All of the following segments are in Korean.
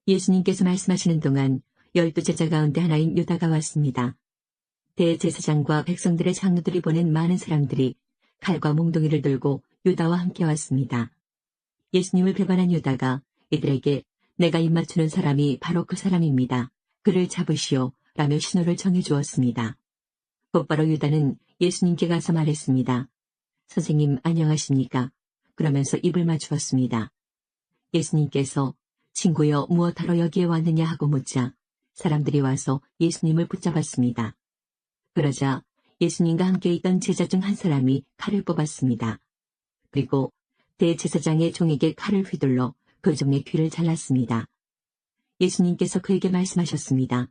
예수님께서 말씀하시는 동안 12제자 가운데 하나인 유다가 왔습니다. 대제사장과 백성들의 장로들이 보낸 많은 사람들이 칼과 몽둥이를 들고 유다와 함께 왔습니다. 예수님을 배반한 유다가 이들에게 내가 입맞추는 사람이 바로 그 사람입니다. 그를 잡으시오 라며 신호를 정해 주었습니다. 곧바로 유다는 예수님께 가서 말했습니다. 선생님 안녕하십니까? 그러면서 입을 맞추었습니다. 예수님께서 친구여 무엇하러 여기에 왔느냐 하고 묻자 사람들이 와서 예수님을 붙잡았습니다. 그러자 예수님과 함께 있던 제자 중 한 사람이 칼을 뽑았습니다. 그리고 대제사장의 종에게 칼을 휘둘러 그 종의 귀를 잘랐습니다. 예수님께서 그에게 말씀하셨습니다.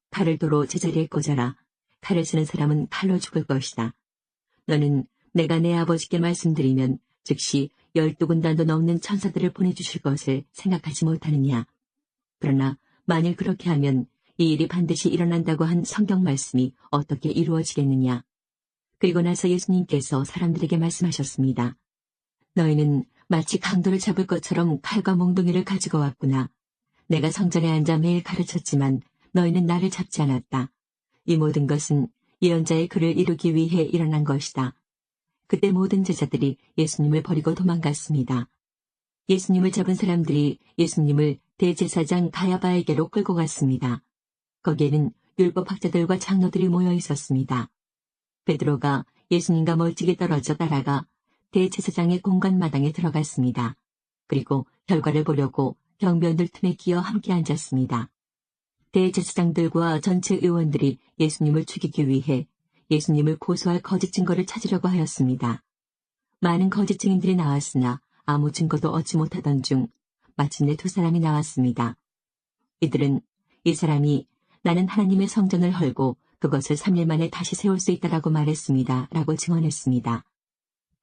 칼을 도로 제자리에 꽂아라. 칼을 쓰는 사람은 칼로 죽을 것이다. 너는 내가 내 아버지께 말씀드리면 즉시 12군단도 넘는 천사들을 보내주실 것을 생각하지 못하느냐. 그러나 만일 그렇게 하면 이 일이 반드시 일어난다고 한 성경 말씀이 어떻게 이루어지겠느냐. 그리고 나서 예수님께서 사람들에게 말씀하셨습니다. 너희는 마치 강도를 잡을 것처럼 칼과 몽둥이를 가지고 왔구나. 내가 성전에 앉아 매일 가르쳤지만 너희는 나를 잡지 않았다. 이 모든 것은 예언자의 글을 이루기 위해 일어난 것이다. 그때 모든 제자들이 예수님을 버리고 도망갔습니다. 예수님을 잡은 사람들이 예수님을 대제사장 가야바에게로 끌고 갔습니다. 거기에는 율법학자들과 장로들이 모여 있었습니다. 베드로가 예수님과 멀찍이 떨어져 따라가 대제사장의 공간마당에 들어갔습니다. 그리고 결과를 보려고 경비원들 틈에 끼어 함께 앉았습니다. 대제사장들과 전체 의원들이 예수님을 죽이기 위해 예수님을 고소할 거짓 증거를 찾으려고 하였습니다. 많은 거짓 증인들이 나왔으나 아무 증거도 얻지 못하던 중 마침내 두 사람이 나왔습니다. 이들은 이 사람이 나는 하나님의 성전을 헐고 그것을 3일 만에 다시 세울 수 있다라고 말했습니다. 라고 증언했습니다.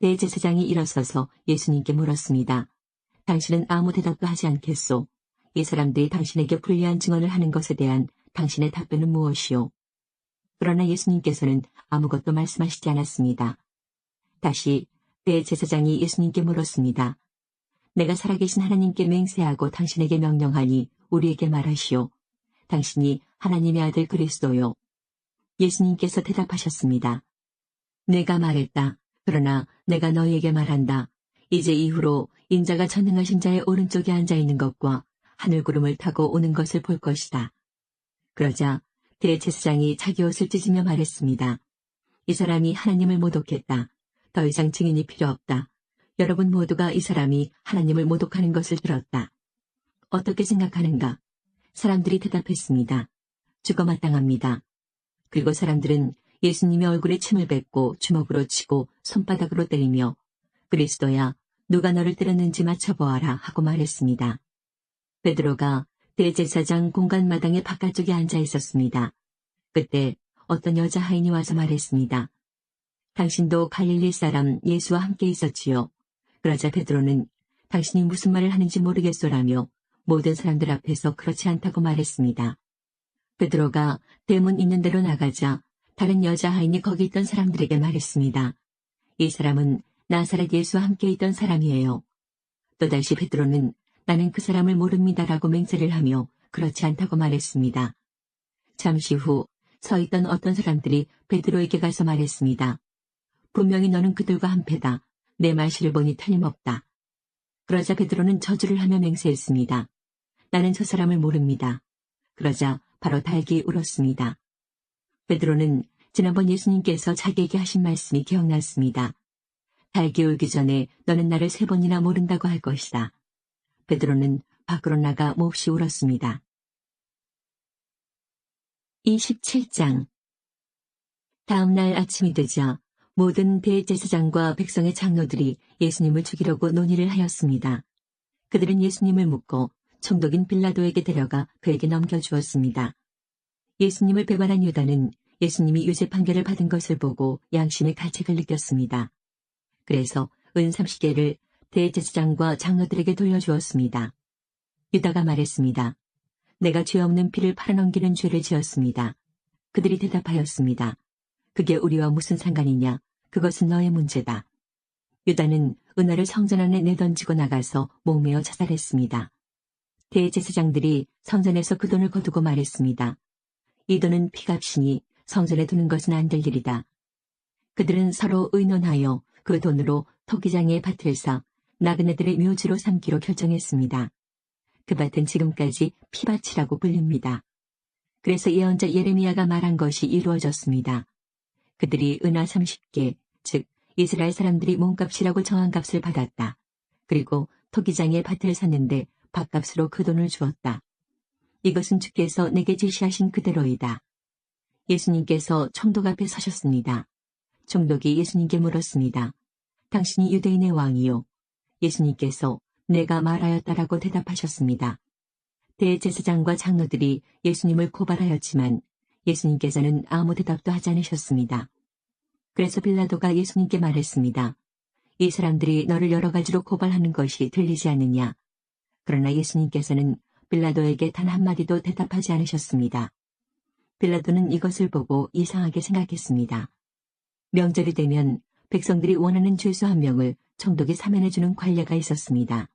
대제사장이 일어서서 예수님께 물었습니다. 당신은 아무 대답도 하지 않겠소? 이 사람들이 당신에게 불리한 증언을 하는 것에 대한 당신의 답변은 무엇이오? 그러나 예수님께서는 아무것도 말씀하시지 않았습니다. 다시 대제사장이 예수님께 물었습니다. 내가 살아계신 하나님께 맹세하고 당신에게 명령하니 우리에게 말하시오. 당신이 하나님의 아들 그리스도요. 예수님께서 대답하셨습니다. 내가 말했다. 그러나 내가 너희에게 말한다. 이제 이후로 인자가 전능하신 자의 오른쪽에 앉아있는 것과 하늘구름을 타고 오는 것을 볼 것이다. 그러자 대제사장이 자기 옷을 찢으며 말했습니다. 이 사람이 하나님을 모독했다. 더 이상 증인이 필요 없다. 여러분 모두가 이 사람이 하나님을 모독하는 것을 들었다. 어떻게 생각하는가? 사람들이 대답했습니다. 죽어 마땅합니다. 그리고 사람들은 예수님의 얼굴에 침을 뱉고 주먹으로 치고 손바닥으로 때리며 그리스도야 누가 너를 때렸는지 맞춰보아라 하고 말했습니다. 베드로가 대제사장 공간마당의 바깥쪽에 앉아 있었습니다. 그때 어떤 여자 하인이 와서 말했습니다. 당신도 갈릴리 사람 예수와 함께 있었지요. 그러자 베드로는 당신이 무슨 말을 하는지 모르겠소라며 모든 사람들 앞에서 그렇지 않다고 말했습니다. 베드로가 대문 있는 데로 나가자 다른 여자 하인이 거기 있던 사람들에게 말했습니다. 이 사람은 나사렛 예수와 함께 있던 사람이에요. 또다시 베드로는 나는 그 사람을 모릅니다라고 맹세를 하며 그렇지 않다고 말했습니다. 잠시 후 서 있던 어떤 사람들이 베드로에게 가서 말했습니다. 분명히 너는 그들과 한패다. 내 말실을 보니 틀림없다. 그러자 베드로는 저주를 하며 맹세했습니다. 나는 저 사람을 모릅니다. 그러자 바로 닭이 울었습니다. 베드로는 지난번 예수님께서 자기에게 하신 말씀이 기억났습니다. 닭이 울기 전에 너는 나를 3번이나 모른다고 할 것이다. 베드로는 밖으로 나가 몹시 울었습니다. 27장. 다음 날 아침이 되자 모든 대제사장과 백성의 장로들이 예수님을 죽이려고 논의를 하였습니다. 그들은 예수님을 묻고 총독인 빌라도에게 데려가 그에게 넘겨주었습니다. 예수님을 배반한 유다는 예수님이 유죄 판결을 받은 것을 보고 양심의 가책을 느꼈습니다. 그래서 은 30개를 대제사장과 장로들에게 돌려주었습니다. 유다가 말했습니다. 내가 죄 없는 피를 팔아넘기는 죄를 지었습니다. 그들이 대답하였습니다. 그게 우리와 무슨 상관이냐? 그것은 너의 문제다. 유다는 은화를 성전 안에 내던지고 나가서 목매어 자살했습니다. 대제사장들이 성전에서 그 돈을 거두고 말했습니다. 이 돈은 피값이니 성전에 두는 것은 안 될 일이다. 그들은 서로 의논하여 그 돈으로 토기장의 밭을 사 나그네들의 묘지로 삼기로 결정했습니다. 그 밭은 지금까지 피밭이라고 불립니다. 그래서 예언자 예레미야가 말한 것이 이루어졌습니다. 그들이 은화 30개, 즉 이스라엘 사람들이 몸값이라고 정한 값을 받았다. 그리고 토기장의 밭을 샀는데 밭값으로 그 돈을 주었다. 이것은 주께서 내게 지시하신 그대로이다. 예수님께서 총독 앞에 서셨습니다. 총독이 예수님께 물었습니다. 당신이 유대인의 왕이요. 예수님께서 내가 말하였다라고 대답하셨습니다. 대제사장과 장로들이 예수님을 고발하였지만 예수님께서는 아무 대답도 하지 않으셨습니다. 그래서 빌라도가 예수님께 말했습니다. 이 사람들이 너를 여러 가지로 고발하는 것이 들리지 않느냐. 그러나 예수님께서는 빌라도에게 단 한마디도 대답하지 않으셨습니다. 빌라도는 이것을 보고 이상하게 생각했습니다. 명절이 되면 백성들이 원하는 죄수 한 명을 총독이 사면해주는 관례가 있었습니다.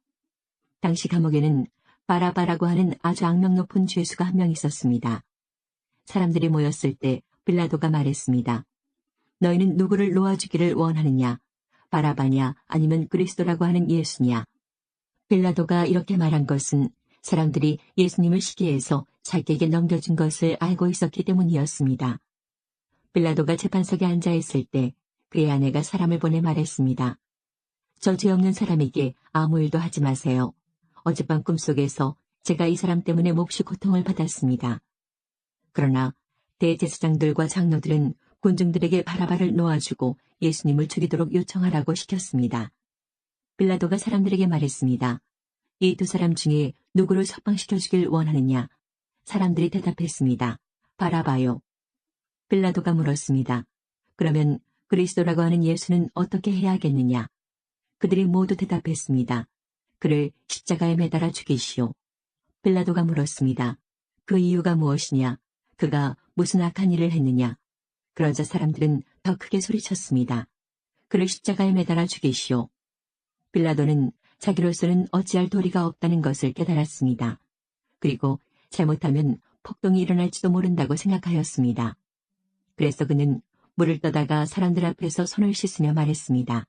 당시 감옥에는 바라바라고 하는 아주 악명 높은 죄수가 한 명 있었습니다. 사람들이 모였을 때 빌라도가 말했습니다. 너희는 누구를 놓아주기를 원하느냐? 바라바냐 아니면 그리스도라고 하는 예수냐? 빌라도가 이렇게 말한 것은 사람들이 예수님을 시기해서 자기에게 넘겨준 것을 알고 있었기 때문이었습니다. 빌라도가 재판석에 앉아 있을 때 그의 아내가 사람을 보내 말했습니다. 저 죄 없는 사람에게 아무 일도 하지 마세요. 어젯밤 꿈속에서 제가 이 사람 때문에 몹시 고통을 받았습니다. 그러나 대제사장들과 장로들은 군중들에게 바라바를 놓아주고 예수님을 죽이도록 요청하라고 시켰습니다. 빌라도가 사람들에게 말했습니다. 이 두 사람 중에 누구를 석방시켜 주길 원하느냐? 사람들이 대답했습니다. 바라바요. 빌라도가 물었습니다. 그러면 그리스도라고 하는 예수는 어떻게 해야 하겠느냐? 그들이 모두 대답했습니다. 그를 십자가에 매달아 죽이시오. 빌라도가 물었습니다. 그 이유가 무엇이냐? 그가 무슨 악한 일을 했느냐? 그러자 사람들은 더 크게 소리쳤습니다. 그를 십자가에 매달아 죽이시오. 빌라도는 자기로서는 어찌할 도리가 없다는 것을 깨달았습니다. 그리고 잘못하면 폭동이 일어날지도 모른다고 생각하였습니다. 그래서 그는 물을 떠다가 사람들 앞에서 손을 씻으며 말했습니다.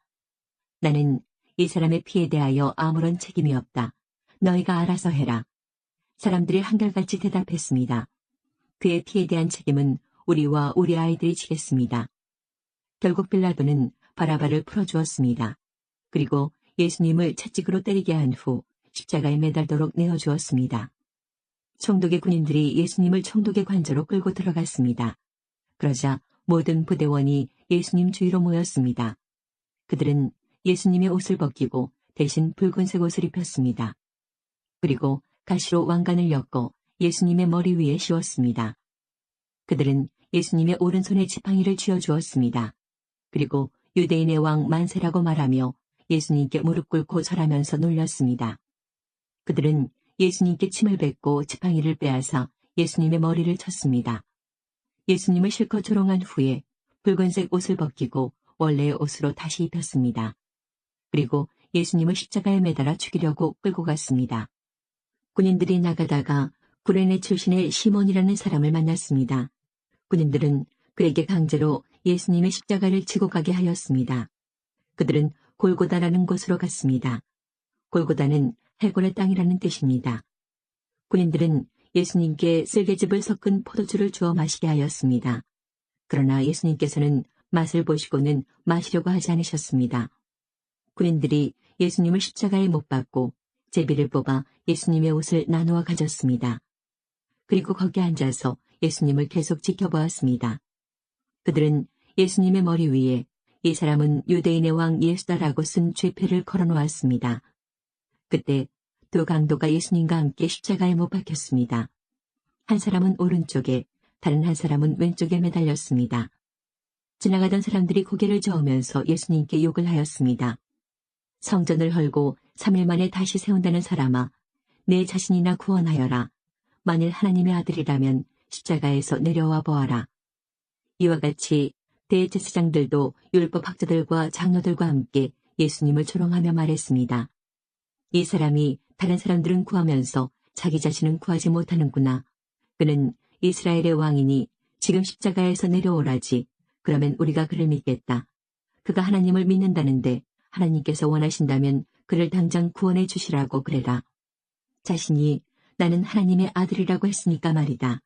나는 이 사람의 피에 대하여 아무런 책임이 없다. 너희가 알아서 해라. 사람들이 한결같이 대답했습니다. 그의 피에 대한 책임은 우리와 우리 아이들이 지겠습니다. 결국 빌라도는 바라바를 풀어주었습니다. 그리고 예수님을 채찍으로 때리게 한 후 십자가에 매달도록 내어주었습니다. 총독의 군인들이 예수님을 총독의 관저로 끌고 들어갔습니다. 그러자 모든 부대원이 예수님 주위로 모였습니다. 그들은 예수님의 옷을 벗기고 대신 붉은색 옷을 입혔습니다. 그리고 가시로 왕관을 엮어 예수님의 머리 위에 씌웠습니다. 그들은 예수님의 오른손에 지팡이를 쥐어주었습니다. 그리고 유대인의 왕 만세라고 말하며 예수님께 무릎 꿇고 절하면서 놀렸습니다. 그들은 예수님께 침을 뱉고 지팡이를 빼앗아 예수님의 머리를 쳤습니다. 예수님을 실컷 조롱한 후에 붉은색 옷을 벗기고 원래의 옷으로 다시 입혔습니다. 그리고 예수님을 십자가에 매달아 죽이려고 끌고 갔습니다. 군인들이 나가다가 구레네 출신의 시몬이라는 사람을 만났습니다. 군인들은 그에게 강제로 예수님의 십자가를 지고 가게 하였습니다. 그들은 골고다라는 곳으로 갔습니다. 골고다는 해골의 땅이라는 뜻입니다. 군인들은 예수님께 쓸개즙을 섞은 포도주를 주어 마시게 하였습니다. 그러나 예수님께서는 맛을 보시고는 마시려고 하지 않으셨습니다. 군인들이 예수님을 십자가에 못 박고 제비를 뽑아 예수님의 옷을 나누어 가졌습니다. 그리고 거기 앉아서 예수님을 계속 지켜보았습니다. 그들은 예수님의 머리 위에 이 사람은 유대인의 왕 예수다라고 쓴 죄패를 걸어놓았습니다. 그때 두 강도가 예수님과 함께 십자가에 못 박혔습니다. 한 사람은 오른쪽에, 다른 한 사람은 왼쪽에 매달렸습니다. 지나가던 사람들이 고개를 저으면서 예수님께 욕을 하였습니다. 성전을 헐고 3일 만에 다시 세운다는 사람아, 내 자신이나 구원하여라. 만일 하나님의 아들이라면 십자가에서 내려와 보아라. 이와 같이 대제사장들도 율법학자들과 장로들과 함께 예수님을 조롱하며 말했습니다. 이 사람이 다른 사람들은 구하면서 자기 자신은 구하지 못하는구나. 그는 이스라엘의 왕이니 지금 십자가에서 내려오라지. 그러면 우리가 그를 믿겠다. 그가 하나님을 믿는다는데 하나님께서 원하신다면 그를 당장 구원해 주시라고 그래라. 자신이 나는 하나님의 아들이라고 했으니까 말이다.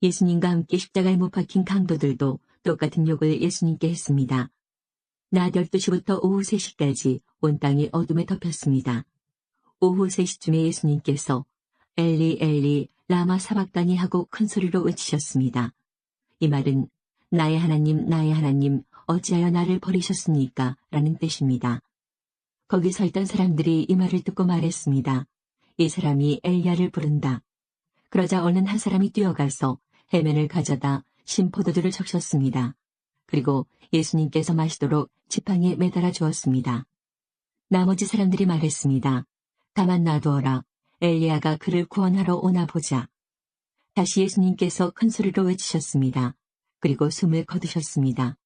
예수님과 함께 십자가에 못 박힌 강도들도 똑같은 욕을 예수님께 했습니다. 낮 12시부터 오후 3시까지 온 땅이 어둠에 덮였습니다. 오후 3시쯤에 예수님께서 엘리 엘리 라마 사박다니 하고 큰 소리로 외치셨습니다. 이 말은 나의 하나님 어찌하여 나를 버리셨습니까? 라는 뜻입니다. 거기 서 있던 사람들이 이 말을 듣고 말했습니다. 이 사람이 엘리야를 부른다. 그러자 얼른 한 사람이 뛰어가서 해면을 가져다 신포도주를 적셨습니다. 그리고 예수님께서 마시도록 지팡이에 매달아 주었습니다. 나머지 사람들이 말했습니다. 가만 놔두어라. 엘리야가 그를 구원하러 오나 보자. 다시 예수님께서 큰 소리로 외치셨습니다. 그리고 숨을 거두셨습니다.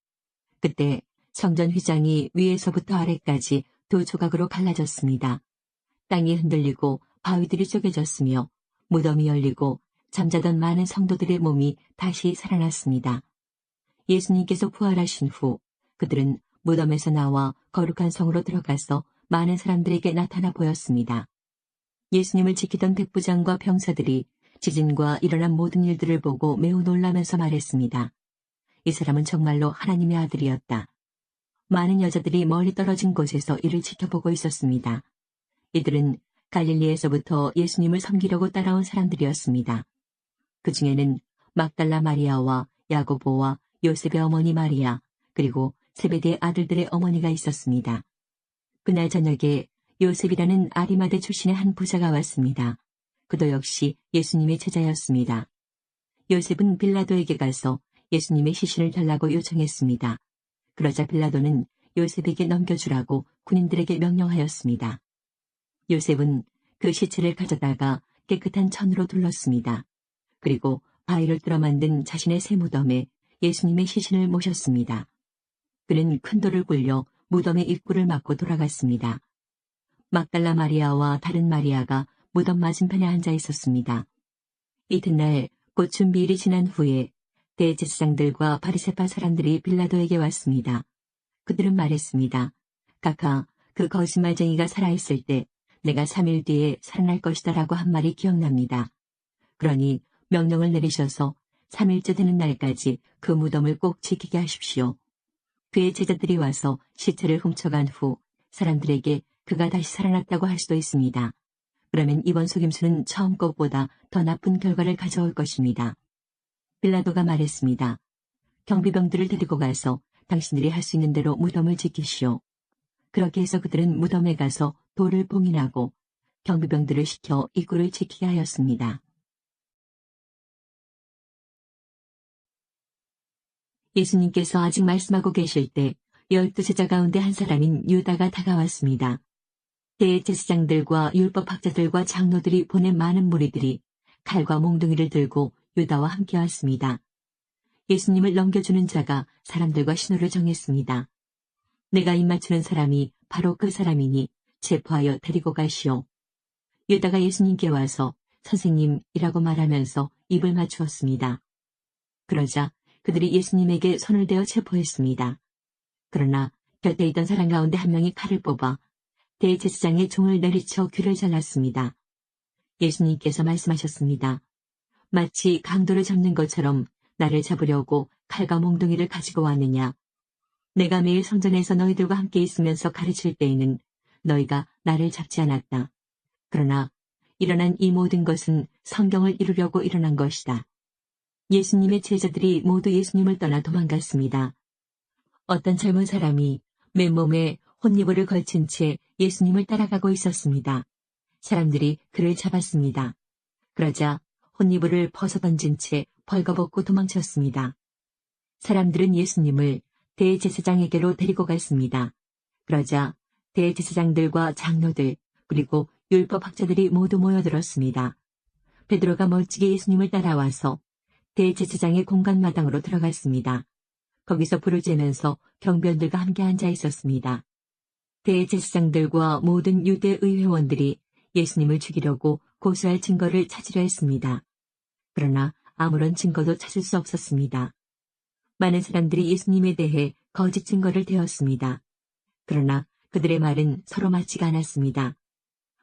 그때 성전 휘장이 위에서부터 아래까지 두 조각으로 갈라졌습니다. 땅이 흔들리고 바위들이 쪼개졌으며 무덤이 열리고 잠자던 많은 성도들의 몸이 다시 살아났습니다. 예수님께서 부활하신 후 그들은 무덤에서 나와 거룩한 성으로 들어가서 많은 사람들에게 나타나 보였습니다. 예수님을 지키던 백부장과 병사들이 지진과 일어난 모든 일들을 보고 매우 놀라면서 말했습니다. 이 사람은 정말로 하나님의 아들이었다. 많은 여자들이 멀리 떨어진 곳에서 이를 지켜보고 있었습니다. 이들은 갈릴리에서부터 예수님을 섬기려고 따라온 사람들이었습니다. 그 중에는 막달라 마리아와 야고보와 요셉의 어머니 마리아, 그리고 세베대의 아들들의 어머니가 있었습니다. 그날 저녁에 요셉이라는 아리마대 출신의 한 부자가 왔습니다. 그도 역시 예수님의 제자였습니다. 요셉은 빌라도에게 가서 예수님의 시신을 달라고 요청했습니다. 그러자 빌라도는 요셉에게 넘겨주라고 군인들에게 명령하였습니다. 요셉은 그 시체를 가져다가 깨끗한 천으로 둘렀습니다. 그리고 바위를 뚫어 만든 자신의 새 무덤에 예수님의 시신을 모셨습니다. 그는 큰 돌을 굴려 무덤의 입구를 막고 돌아갔습니다. 막달라 마리아와 다른 마리아가 무덤 맞은편에 앉아 있었습니다. 이튿날 곧 준비일이 지난 후에 대제사장들과 바리새파 사람들이 빌라도에게 왔습니다. 그들은 말했습니다. 각하, 그 거짓말쟁이가 살아있을 때 내가 3일 뒤에 살아날 것이다라고 한 말이 기억납니다. 그러니 명령을 내리셔서 3일째 되는 날까지 그 무덤을 꼭 지키게 하십시오. 그의 제자들이 와서 시체를 훔쳐간 후 사람들에게 그가 다시 살아났다고 할 수도 있습니다. 그러면 이번 속임수는 처음 것보다 더 나쁜 결과를 가져올 것입니다. 빌라도가 말했습니다. 경비병들을 데리고 가서 당신들이 할 수 있는 대로 무덤을 지키시오. 그렇게 해서 그들은 무덤에 가서 돌을 봉인하고 경비병들을 시켜 입구를 지키게 하였습니다. 예수님께서 아직 말씀하고 계실 때 12제자 가운데 한 사람인 유다가 다가왔습니다. 대제사장들과 율법학자들과 장로들이 보낸 많은 무리들이 칼과 몽둥이를 들고 유다와 함께 왔습니다. 예수님을 넘겨주는 자가 사람들과 신호를 정했습니다. 내가 입맞추는 사람이 바로 그 사람이니 체포하여 데리고 가시오. 유다가 예수님께 와서 선생님이라고 말하면서 입을 맞추었습니다. 그러자 그들이 예수님에게 손을 대어 체포했습니다. 그러나 곁에 있던 사람 가운데 한 명이 칼을 뽑아 대제사장의 종을 내리쳐 귀를 잘랐습니다. 예수님께서 말씀하셨습니다. 마치 강도를 잡는 것처럼 나를 잡으려고 칼과 몽둥이를 가지고 왔느냐. 내가 매일 성전에서 너희들과 함께 있으면서 가르칠 때에는 너희가 나를 잡지 않았다. 그러나 일어난 이 모든 것은 성경을 이루려고 일어난 것이다. 예수님의 제자들이 모두 예수님을 떠나 도망갔습니다. 어떤 젊은 사람이 맨몸에 혼니볼을 걸친 채 예수님을 따라가고 있었습니다. 사람들이 그를 잡았습니다. 그러자 혼니볼을 벗어던진 채 벌거벗고 도망쳤습니다. 사람들은 예수님을 대제사장에게로 데리고 갔습니다. 그러자 대제사장들과 장로들 그리고 율법학자들이 모두 모여들었습니다. 베드로가 멀찍이 예수님을 따라와서 대제사장의 공간마당으로 들어갔습니다. 거기서 불을 쬐면서 경비원들과 함께 앉아 있었습니다. 대제사장들과 모든 유대 의회원들이 예수님을 죽이려고 고소할 증거를 찾으려 했습니다. 그러나 아무런 증거도 찾을 수 없었습니다. 많은 사람들이 예수님에 대해 거짓 증거를 대었습니다. 그러나 그들의 말은 서로 맞지가 않았습니다.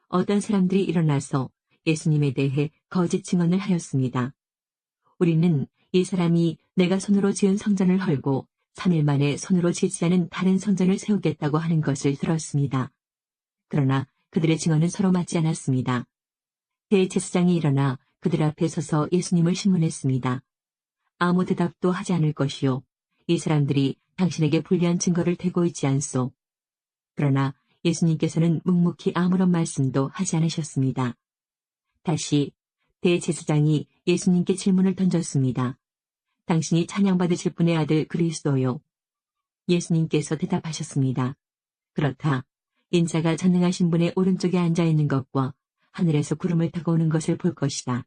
어떤 사람들이 일어나서 예수님에 대해 거짓 증언을 하였습니다. 우리는 이 사람이 내가 손으로 지은 성전을 헐고 3일 만에 손으로 짓지 않은 다른 성전을 세우겠다고 하는 것을 들었습니다. 그러나 그들의 증언은 서로 맞지 않았습니다. 대제사장이 일어나 그들 앞에 서서 예수님을 신문했습니다. 아무 대답도 하지 않을 것이요. 이 사람들이 당신에게 불리한 증거를 대고 있지 않소. 그러나 예수님께서는 묵묵히 아무런 말씀도 하지 않으셨습니다. 다시 대제사장이 예수님께 질문을 던졌습니다. 당신이 찬양받으실 분의 아들 그리스도요. 예수님께서 대답하셨습니다. 그렇다. 인자가 전능하신 분의 오른쪽에 앉아 있는 것과 하늘에서 구름을 타고 오는 것을 볼 것이다.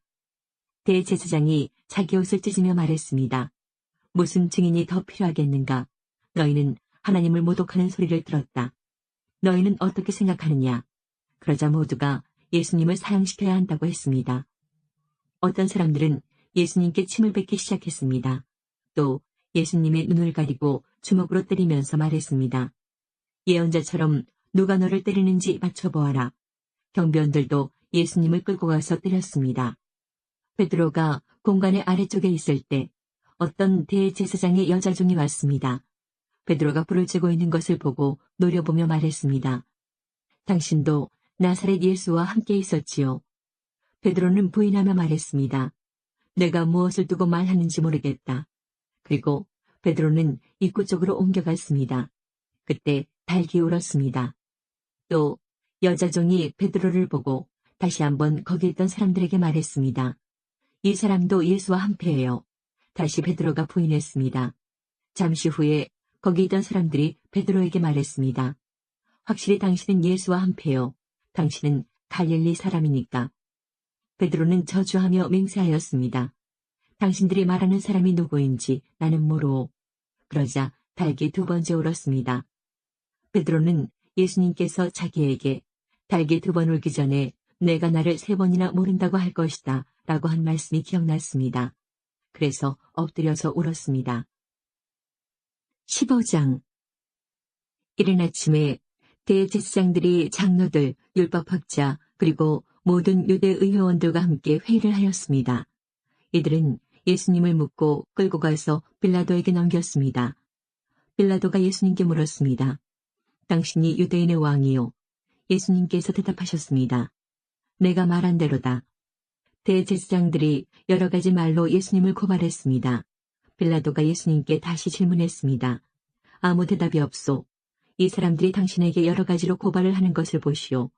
대제사장이 자기 옷을 찢으며 말했습니다. 무슨 증인이 더 필요하겠는가? 너희는 하나님을 모독하는 소리를 들었다. 너희는 어떻게 생각하느냐? 그러자 모두가 예수님을 사형시켜야 한다고 했습니다. 어떤 사람들은 예수님께 침을 뱉기 시작했습니다. 또 예수님의 눈을 가리고 주먹으로 때리면서 말했습니다. 예언자처럼 누가 너를 때리는지 맞춰보아라. 경비원들도 예수님을 끌고 가서 때렸습니다. 베드로가 공간의 아래쪽에 있을 때 어떤 대제사장의 여자종이 왔습니다. 베드로가 불을 쬐고 있는 것을 보고 노려보며 말했습니다. 당신도 나사렛 예수와 함께 있었지요. 베드로는 부인하며 말했습니다. 내가 무엇을 두고 말하는지 모르겠다. 그리고 베드로는 입구 쪽으로 옮겨갔습니다. 그때 달기 울었습니다. 또 여자종이 베드로를 보고 다시 한번 거기 있던 사람들에게 말했습니다. 이 사람도 예수와 한패예요. 다시 베드로가 부인했습니다. 잠시 후에 거기 있던 사람들이 베드로에게 말했습니다. 확실히 당신은 예수와 한패요. 당신은 갈릴리 사람이니까. 베드로는 저주하며 맹세하였습니다. 당신들이 말하는 사람이 누구인지 나는 모르오. 그러자 달기 두 번째 울었습니다. 베드로는 예수님께서 자기에게 달기 두 번 울기 전에 내가 나를 3번이나 모른다고 할 것이다 라고 한 말씀이 기억났습니다. 그래서 엎드려서 울었습니다. 15장 이른 아침에 대제사장들이 장로들, 율법학자, 그리고 모든 유대 의회원들과 함께 회의를 하였습니다. 이들은 예수님을 묻고 끌고 가서 빌라도에게 넘겼습니다. 빌라도가 예수님께 물었습니다. 당신이 유대인의 왕이요. 예수님께서 대답하셨습니다. 내가 말한 대로다. 대제사장들이 여러 가지 말로 예수님을 고발했습니다. 빌라도가 예수님께 다시 질문했습니다. 아무 대답이 없소. 이 사람들이 당신에게 여러 가지로 고발을 하는 것을 보시오.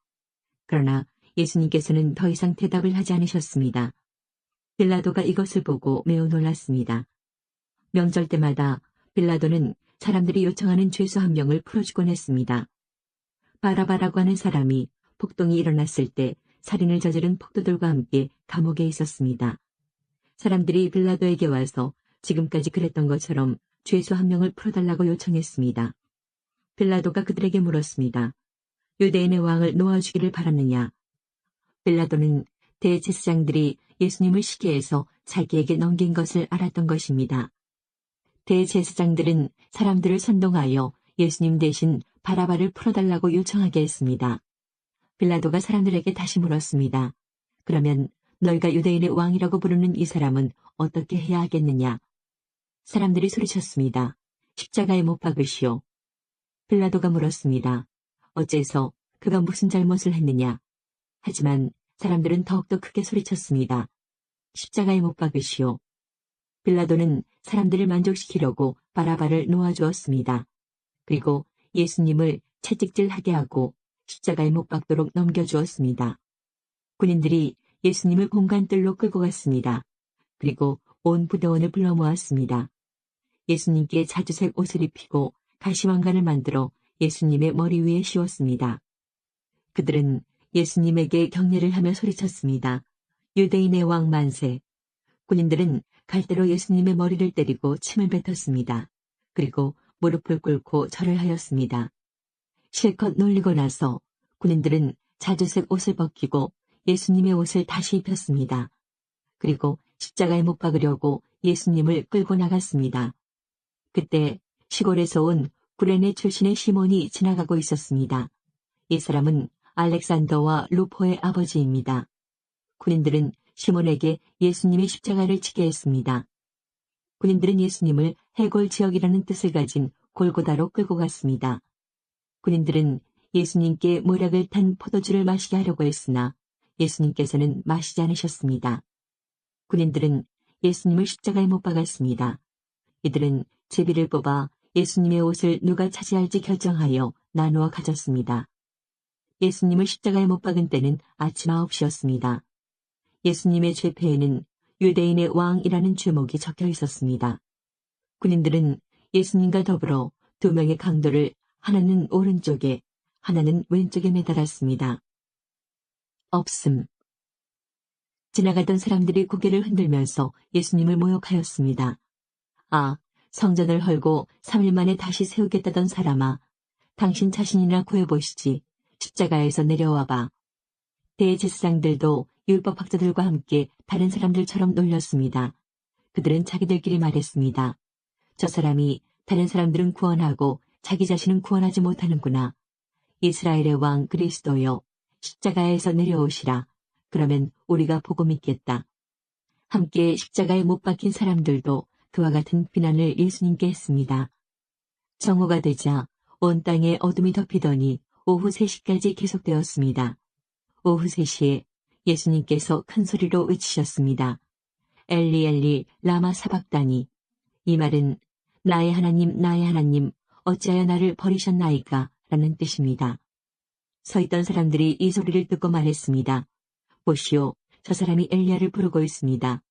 그러나 예수님께서는 더 이상 대답을 하지 않으셨습니다. 빌라도가 이것을 보고 매우 놀랐습니다. 명절 때마다 빌라도는 사람들이 요청하는 죄수 한 명을 풀어주곤 했습니다. 바라바라고 하는 사람이 폭동이 일어났을 때 살인을 저지른 폭도들과 함께 감옥에 있었습니다. 사람들이 빌라도에게 와서 지금까지 그랬던 것처럼 죄수 한 명을 풀어달라고 요청했습니다. 빌라도가 그들에게 물었습니다. 유대인의 왕을 놓아주기를 바랐느냐? 빌라도는 대제사장들이 예수님을 시기해서 자기에게 넘긴 것을 알았던 것입니다. 대제사장들은 사람들을 선동하여 예수님 대신 바라바를 풀어달라고 요청하게 했습니다. 빌라도가 사람들에게 다시 물었습니다. 그러면 너희가 유대인의 왕이라고 부르는 이 사람은 어떻게 해야 하겠느냐? 사람들이 소리쳤습니다. 십자가에 못 박으시오. 빌라도가 물었습니다. 어째서 그가 무슨 잘못을 했느냐? 하지만 사람들은 더욱더 크게 소리쳤습니다. 십자가에 못 박으시오. 빌라도는 사람들을 만족시키려고 바라바를 놓아주었습니다. 그리고 예수님을 채찍질하게 하고 십자가에 못 박도록 넘겨주었습니다. 군인들이 예수님을 공간뜰로 끌고 갔습니다. 그리고 온 부대원을 불러 모았습니다. 예수님께 자주색 옷을 입히고 가시왕관을 만들어 예수님의 머리 위에 씌웠습니다. 그들은 예수님에게 경례를 하며 소리쳤습니다. 유대인의 왕 만세. 군인들은 갈대로 예수님의 머리를 때리고 침을 뱉었습니다. 그리고 무릎을 꿇고 절을 하였습니다. 실컷 놀리고 나서 군인들은 자주색 옷을 벗기고 예수님의 옷을 다시 입혔습니다. 그리고 십자가에 못 박으려고 예수님을 끌고 나갔습니다. 그때 시골에서 온 구레네 출신의 시몬이 지나가고 있었습니다. 이 사람은 알렉산더와 루포의 아버지입니다. 군인들은 시몬에게 예수님의 십자가를 지게 했습니다. 군인들은 예수님을 해골 지역이라는 뜻을 가진 골고다로 끌고 갔습니다. 군인들은 예수님께 모략을 탄 포도주를 마시게 하려고 했으나 예수님께서는 마시지 않으셨습니다. 군인들은 예수님을 십자가에 못 박았습니다. 이들은 제비를 뽑아 예수님의 옷을 누가 차지할지 결정하여 나누어 가졌습니다. 예수님을 십자가에 못 박은 때는 아침 9시였습니다. 예수님의 죄패에는 유대인의 왕이라는 죄목이 적혀 있었습니다. 군인들은 예수님과 더불어 두 명의 강도를 하나는 오른쪽에 하나는 왼쪽에 매달았습니다. 없음. 지나가던 사람들이 고개를 흔들면서 예수님을 모욕하였습니다. 아, 성전을 헐고 3일 만에 다시 세우겠다던 사람아, 당신 자신이나 구해보시지. 십자가에서 내려와봐. 대제사장들도 율법학자들과 함께 다른 사람들처럼 놀렸습니다. 그들은 자기들끼리 말했습니다. 저 사람이 다른 사람들은 구원하고 자기 자신은 구원하지 못하는구나. 이스라엘의 왕 그리스도여, 십자가에서 내려오시라. 그러면 우리가 보고 믿겠다. 함께 십자가에 못 박힌 사람들도 그와 같은 비난을 예수님께 했습니다. 정오가 되자 온 땅에 어둠이 덮이더니 오후 3시까지 계속되었습니다. 오후 3시에 예수님께서 큰 소리로 외치셨습니다. 엘리 엘리 라마 사박다니. 이 말은 나의 하나님 어찌하여 나를 버리셨나이까 라는 뜻입니다. 서 있던 사람들이 이 소리를 듣고 말했습니다. 보시오, 저 사람이 엘리야를 부르고 있습니다.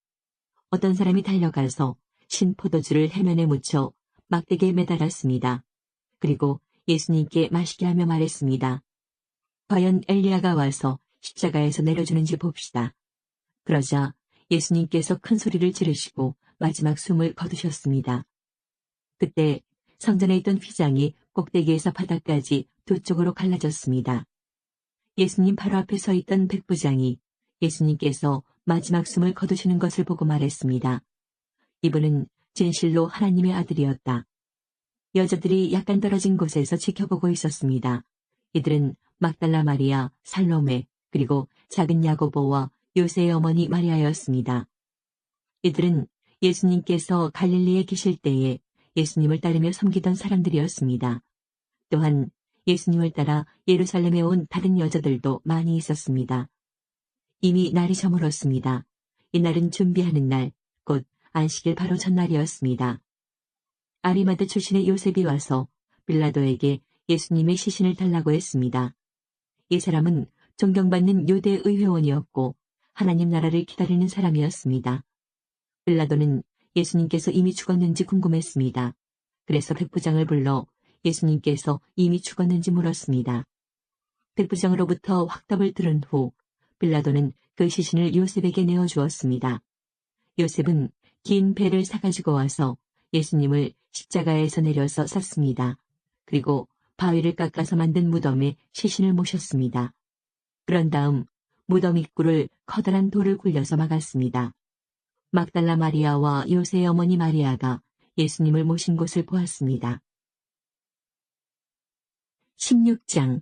어떤 사람이 달려가서 신 포도주를 해면에 묻혀 막대기에 매달았습니다. 그리고 예수님께 마시게 하며 말했습니다. 과연 엘리야가 와서 십자가에서 내려주는지 봅시다. 그러자 예수님께서 큰 소리를 지르시고 마지막 숨을 거두셨습니다. 그때 성전에 있던 휘장이 꼭대기에서 바닥까지 두 쪽으로 갈라졌습니다. 예수님 바로 앞에 서 있던 백부장이 예수님께서 마지막 숨을 거두시는 것을 보고 말했습니다. 이분은 진실로 하나님의 아들이었다. 여자들이 약간 떨어진 곳에서 지켜보고 있었습니다. 이들은 막달라 마리아, 살로메, 그리고 작은 야고보와 요새의 어머니 마리아였습니다. 이들은 예수님께서 갈릴리에 계실 때에 예수님을 따르며 섬기던 사람들이었습니다. 또한 예수님을 따라 예루살렘에 온 다른 여자들도 많이 있었습니다. 이미 날이 저물었습니다. 이날은 준비하는 날, 곧 안식일 바로 전날이었습니다. 아리마대 출신의 요셉이 와서 빌라도에게 예수님의 시신을 달라고 했습니다. 이 사람은 존경받는 유대 의회원이었고 하나님 나라를 기다리는 사람이었습니다. 빌라도는 예수님께서 이미 죽었는지 궁금했습니다. 그래서 백부장을 불러 예수님께서 이미 죽었는지 물었습니다. 백부장으로부터 확답을 들은 후 빌라도는 그 시신을 요셉에게 내어주었습니다. 요셉은 긴 배를 사가지고 와서 예수님을 십자가에서 내려서 쌌습니다. 그리고 바위를 깎아서 만든 무덤에 시신을 모셨습니다. 그런 다음 무덤 입구를 커다란 돌을 굴려서 막았습니다. 막달라 마리아와 요새의 어머니 마리아가 예수님을 모신 곳을 보았습니다. 16장.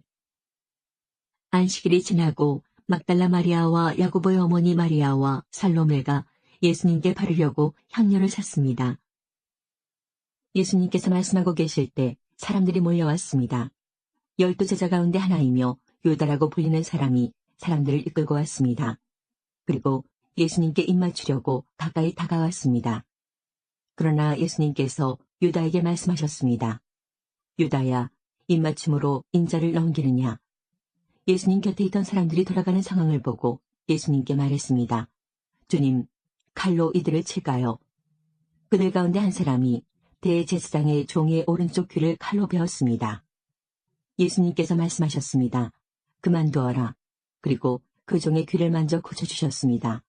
안식일이 지나고 막달라 마리아와 야고보의 어머니 마리아와 살로메가 예수님께 바르려고 향료를 샀습니다. 예수님께서 말씀하고 계실 때 사람들이 몰려왔습니다. 12 제자 가운데 하나이며 유다라고 불리는 사람이 사람들을 이끌고 왔습니다. 그리고 예수님께 입맞추려고 가까이 다가왔습니다. 그러나 예수님께서 유다에게 말씀하셨습니다. 유다야, 입맞춤으로 인자를 넘기느냐? 예수님 곁에 있던 사람들이 돌아가는 상황을 보고 예수님께 말했습니다. 주님, 칼로 이들을 칠까요? 그들 가운데 한 사람이 대제사장의 종의 오른쪽 귀를 칼로 베었습니다. 예수님께서 말씀하셨습니다. 그만두어라. 그리고 그 종의 귀를 만져 고쳐주셨습니다.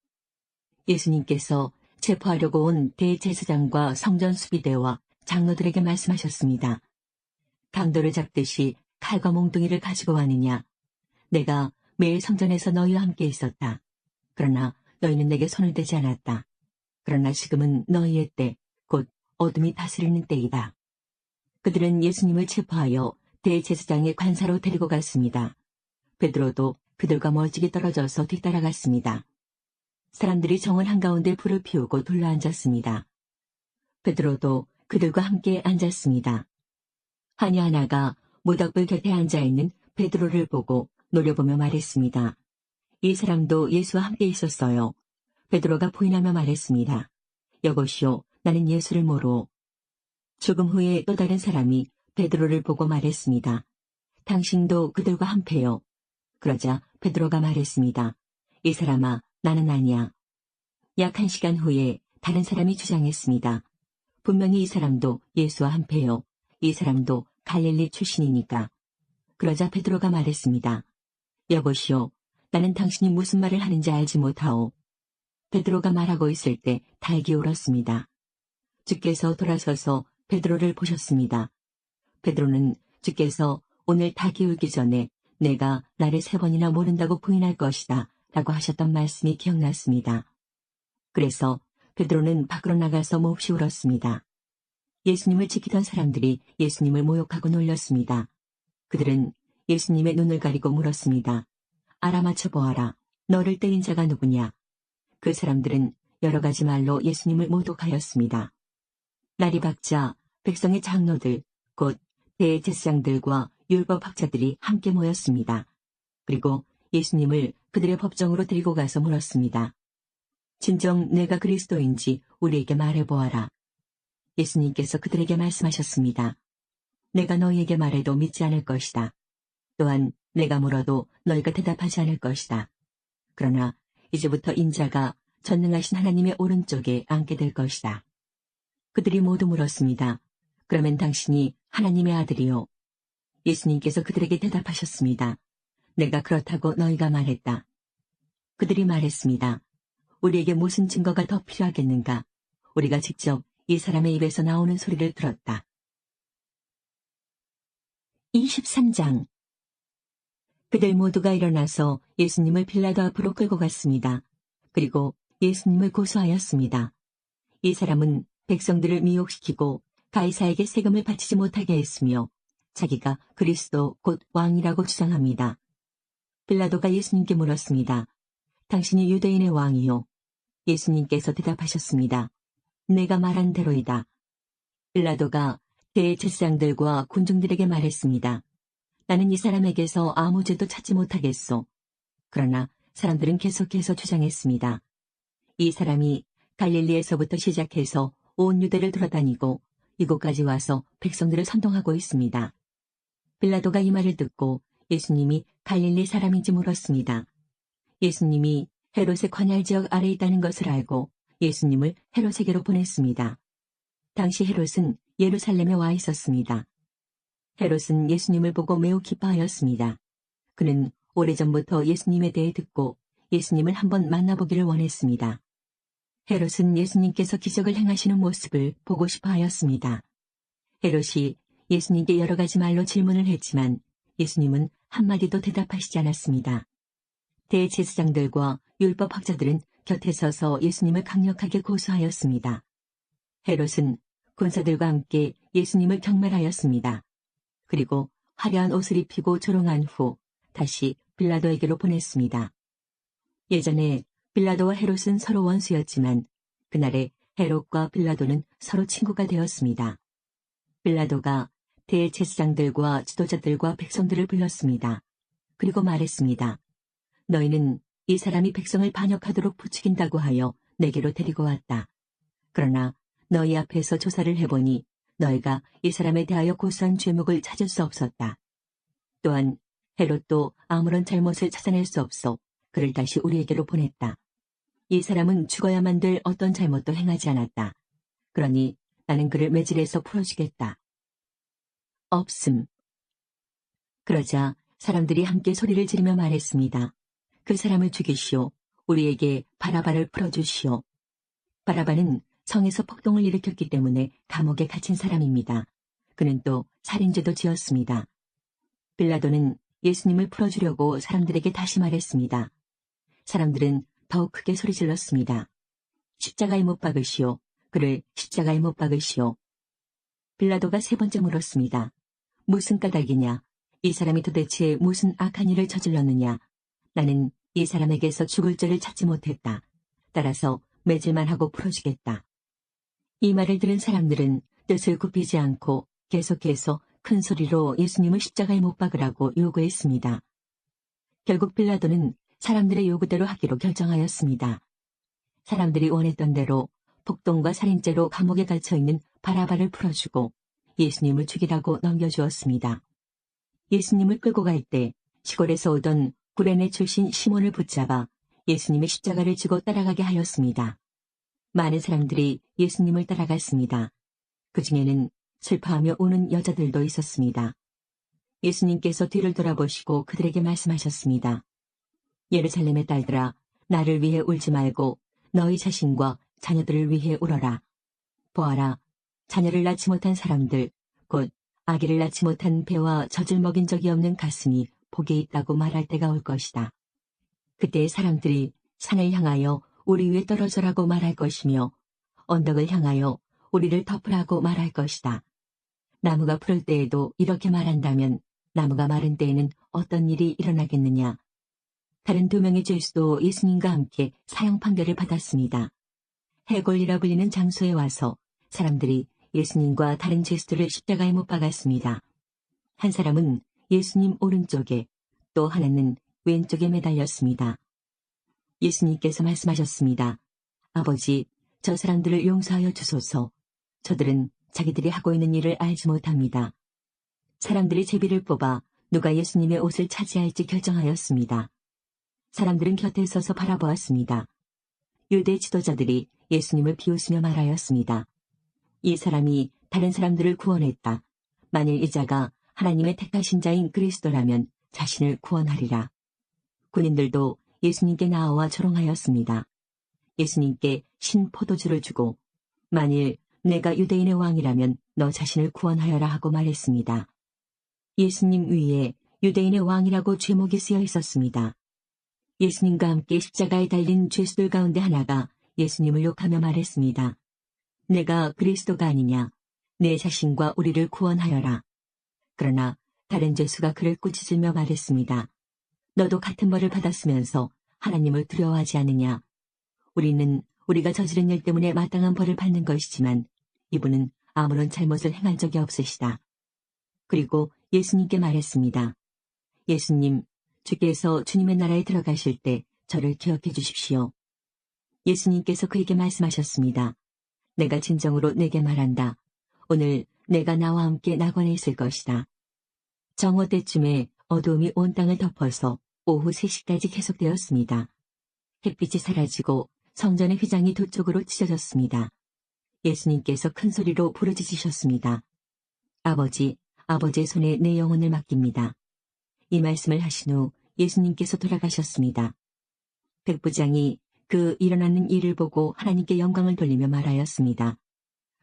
예수님께서 체포하려고 온 대제사장과 성전 수비대와 장로들에게 말씀하셨습니다. 강도를 잡듯이 칼과 몽둥이를 가지고 왔느냐? 내가 매일 성전에서 너희와 함께 있었다. 그러나 너희는 내게 손을 대지 않았다. 그러나 지금은 너희의 때, 곧 어둠이 다스리는 때이다. 그들은 예수님을 체포하여 대제사장의 관사로 데리고 갔습니다. 베드로도 그들과 멀찍이 떨어져서 뒤따라갔습니다. 사람들이 정원 한가운데 불을 피우고 둘러앉았습니다. 베드로도 그들과 함께 앉았습니다. 하녀 하나가 모닥불 곁에 앉아있는 베드로를 보고 노려보며 말했습니다. 이 사람도 예수와 함께 있었어요. 베드로가 부인하며 말했습니다. 여보시오, 나는 예수를 모르오. 조금 후에 또 다른 사람이 베드로를 보고 말했습니다. 당신도 그들과 한패요. 그러자 베드로가 말했습니다. 이 사람아, 나는 아니야. 약 1시간 후에 다른 사람이 주장했습니다. 분명히 이 사람도 예수와 한패요. 이 사람도 갈릴리 출신이니까. 그러자 베드로가 말했습니다. 여보시오, 나는 당신이 무슨 말을 하는지 알지 못하오. 베드로가 말하고 있을 때 닭이 울었습니다. 주께서 돌아서서 베드로를 보셨습니다. 베드로는 주께서 오늘 닭이 울기 전에 내가 나를 3번이나 모른다고 부인할 것이다 라고 하셨던 말씀이 기억났습니다. 그래서 베드로는 밖으로 나가서 몹시 울었습니다. 예수님을 지키던 사람들이 예수님을 모욕하고 놀렸습니다. 그들은 예수님의 눈을 가리고 물었습니다. 알아맞혀 보아라. 너를 때린 자가 누구냐? 그 사람들은 여러 가지 말로 예수님을 모독하였습니다. 날이 밝자 백성의 장로들, 곧 대제사장들과 율법학자들이 함께 모였습니다. 그리고 예수님을 그들의 법정으로 데리고 가서 물었습니다. 진정 내가 그리스도인지 우리에게 말해보아라. 예수님께서 그들에게 말씀하셨습니다. 내가 너희에게 말해도 믿지 않을 것이다. 또한 내가 물어도 너희가 대답하지 않을 것이다. 그러나 이제부터 인자가 전능하신 하나님의 오른쪽에 앉게 될 것이다. 그들이 모두 물었습니다. 그러면 당신이 하나님의 아들이요. 예수님께서 그들에게 대답하셨습니다. 내가 그렇다고 너희가 말했다. 그들이 말했습니다. 우리에게 무슨 증거가 더 필요하겠는가? 우리가 직접 이 사람의 입에서 나오는 소리를 들었다. 23장. 그들 모두가 일어나서 예수님을 빌라도 앞으로 끌고 갔습니다. 그리고 예수님을 고소하였습니다. 이 사람은 백성들을 미혹시키고 가이사에게 세금을 바치지 못하게 했으며 자기가 그리스도 곧 왕이라고 주장합니다. 빌라도가 예수님께 물었습니다. 당신이 유대인의 왕이요. 예수님께서 대답하셨습니다. 내가 말한 대로이다. 빌라도가 대제사장들과 군중들에게 말했습니다. 나는 이 사람에게서 아무 죄도 찾지 못하겠소. 그러나 사람들은 계속해서 주장했습니다. 이 사람이 갈릴리에서부터 시작해서 온 유대를 돌아다니고 이곳까지 와서 백성들을 선동하고 있습니다. 빌라도가 이 말을 듣고 예수님이 갈릴리 사람인지 물었습니다. 예수님이 헤롯의 관할 지역 아래에 있다는 것을 알고 예수님을 헤롯에게로 보냈습니다. 당시 헤롯은 예루살렘에 와 있었습니다. 헤롯은 예수님을 보고 매우 기뻐하였습니다. 그는 오래전부터 예수님에 대해 듣고 예수님을 한번 만나보기를 원했습니다. 헤롯은 예수님께서 기적을 행하시는 모습을 보고 싶어 하였습니다. 헤롯이 예수님께 여러 가지 말로 질문을 했지만 예수님은 한마디도 대답하시지 않았습니다. 대제사장들과 율법학자들은 곁에 서서 예수님을 강력하게 고소하였습니다. 헤롯은 군사들과 함께 예수님을 경멸하였습니다. 그리고 화려한 옷을 입히고 조롱한 후 다시 빌라도에게로 보냈습니다. 예전에 빌라도와 헤롯은 서로 원수였지만 그날에 헤롯과 빌라도는 서로 친구가 되었습니다. 빌라도가 대제사장들과 지도자들과 백성들을 불렀습니다. 그리고 말했습니다. 너희는 이 사람이 백성을 반역하도록 부추긴다고 하여 내게로 데리고 왔다. 그러나 너희 앞에서 조사를 해보니 너희가 이 사람에 대하여 고소한 죄목을 찾을 수 없었다. 또한 헤롯도 아무런 잘못을 찾아낼 수 없어 그를 다시 우리에게로 보냈다. 이 사람은 죽어야만 될 어떤 잘못도 행하지 않았다. 그러니 나는 그를 매질해서 풀어주겠다. 없음. 그러자 사람들이 함께 소리를 지르며 말했습니다. 그 사람을 죽이시오. 우리에게 바라바를 풀어주시오. 바라바는 성에서 폭동을 일으켰기 때문에 감옥에 갇힌 사람입니다. 그는 또 살인죄도 지었습니다. 빌라도는 예수님을 풀어주려고 사람들에게 다시 말했습니다. 사람들은 더욱 크게 소리질렀습니다. 십자가에 못 박으시오. 그를 십자가에 못 박으시오. 빌라도가 세 번째 물었습니다. 무슨 까닭이냐? 이 사람이 도대체 무슨 악한 일을 저질렀느냐? 나는 이 사람에게서 죽을 죄를 찾지 못했다. 따라서 매질만 하고 풀어주겠다. 이 말을 들은 사람들은 뜻을 굽히지 않고 계속해서 큰 소리로 예수님을 십자가에 못 박으라고 요구했습니다. 결국 빌라도는 사람들의 요구대로 하기로 결정하였습니다. 사람들이 원했던 대로 폭동과 살인죄로 감옥에 갇혀있는 바라바를 풀어주고 예수님을 죽이라고 넘겨주었습니다. 예수님을 끌고 갈 때 시골에서 오던 구레네 출신 시몬을 붙잡아 예수님의 십자가를 지고 따라가게 하였습니다. 많은 사람들이 예수님을 따라갔습니다. 그 중에는 슬퍼하며 우는 여자들도 있었습니다. 예수님께서 뒤를 돌아보시고 그들에게 말씀하셨습니다. 예루살렘의 딸들아, 나를 위해 울지 말고 너희 자신과 자녀들을 위해 울어라. 보아라, 자녀를 낳지 못한 사람들, 곧 아기를 낳지 못한 배와 젖을 먹인 적이 없는 가슴이 복에 있다고 말할 때가 올 것이다. 그때 사람들이 산을 향하여 우리 위에 떨어져라고 말할 것이며 언덕을 향하여 우리를 덮으라고 말할 것이다. 나무가 푸를 때에도 이렇게 말한다면 나무가 마른 때에는 어떤 일이 일어나겠느냐. 다른 두 명의 죄수도 예수님과 함께 사형 판결을 받았습니다. 해골이라 불리는 장소에 와서 사람들이 예수님과 다른 죄수들을 십자가에 못 박았습니다. 한 사람은 예수님 오른쪽에, 또 하나는 왼쪽에 매달렸습니다. 예수님께서 말씀하셨습니다. 아버지, 저 사람들을 용서하여 주소서. 저들은 자기들이 하고 있는 일을 알지 못합니다. 사람들이 제비를 뽑아 누가 예수님의 옷을 차지할지 결정하였습니다. 사람들은 곁에 서서 바라보았습니다. 유대 지도자들이 예수님을 비웃으며 말하였습니다. 이 사람이 다른 사람들을 구원했다. 만일 이 자가 하나님의 택하신 자인 그리스도라면 자신을 구원하리라. 군인들도 예수님께 나와 조롱하였습니다. 예수님께 신 포도주를 주고 만일 내가 유대인의 왕이라면 너 자신을 구원하여라 하고 말했습니다. 예수님 위에 유대인의 왕이라고 죄목이 쓰여 있었습니다. 예수님과 함께 십자가에 달린 죄수들 가운데 하나가 예수님을 욕하며 말했습니다. 내가 그리스도가 아니냐? 내 자신과 우리를 구원하여라. 그러나 다른 죄수가 그를 꾸짖으며 말했습니다. 너도 같은 벌을 받았으면서 하나님을 두려워하지 않느냐? 우리는 우리가 저지른 일 때문에 마땅한 벌을 받는 것이지만 이분은 아무런 잘못을 행한 적이 없으시다. 그리고 예수님께 말했습니다. 예수님, 주께서 주님의 나라에 들어가실 때 저를 기억해 주십시오. 예수님께서 그에게 말씀하셨습니다. 내가 진정으로 내게 말한다. 오늘 내가 나와 함께 낙원에 있을 것이다. 정오 때쯤에 어두움이 온 땅을 덮어서 오후 3시까지 계속되었습니다. 햇빛이 사라지고 성전의 휘장이 두 쪽으로 찢어졌습니다. 예수님께서 큰 소리로 부르짖으셨습니다. 아버지, 아버지의 손에 내 영혼을 맡깁니다. 이 말씀을 하신 후 예수님께서 돌아가셨습니다. 백부장이 그 일어나는 일을 보고 하나님께 영광을 돌리며 말하였습니다.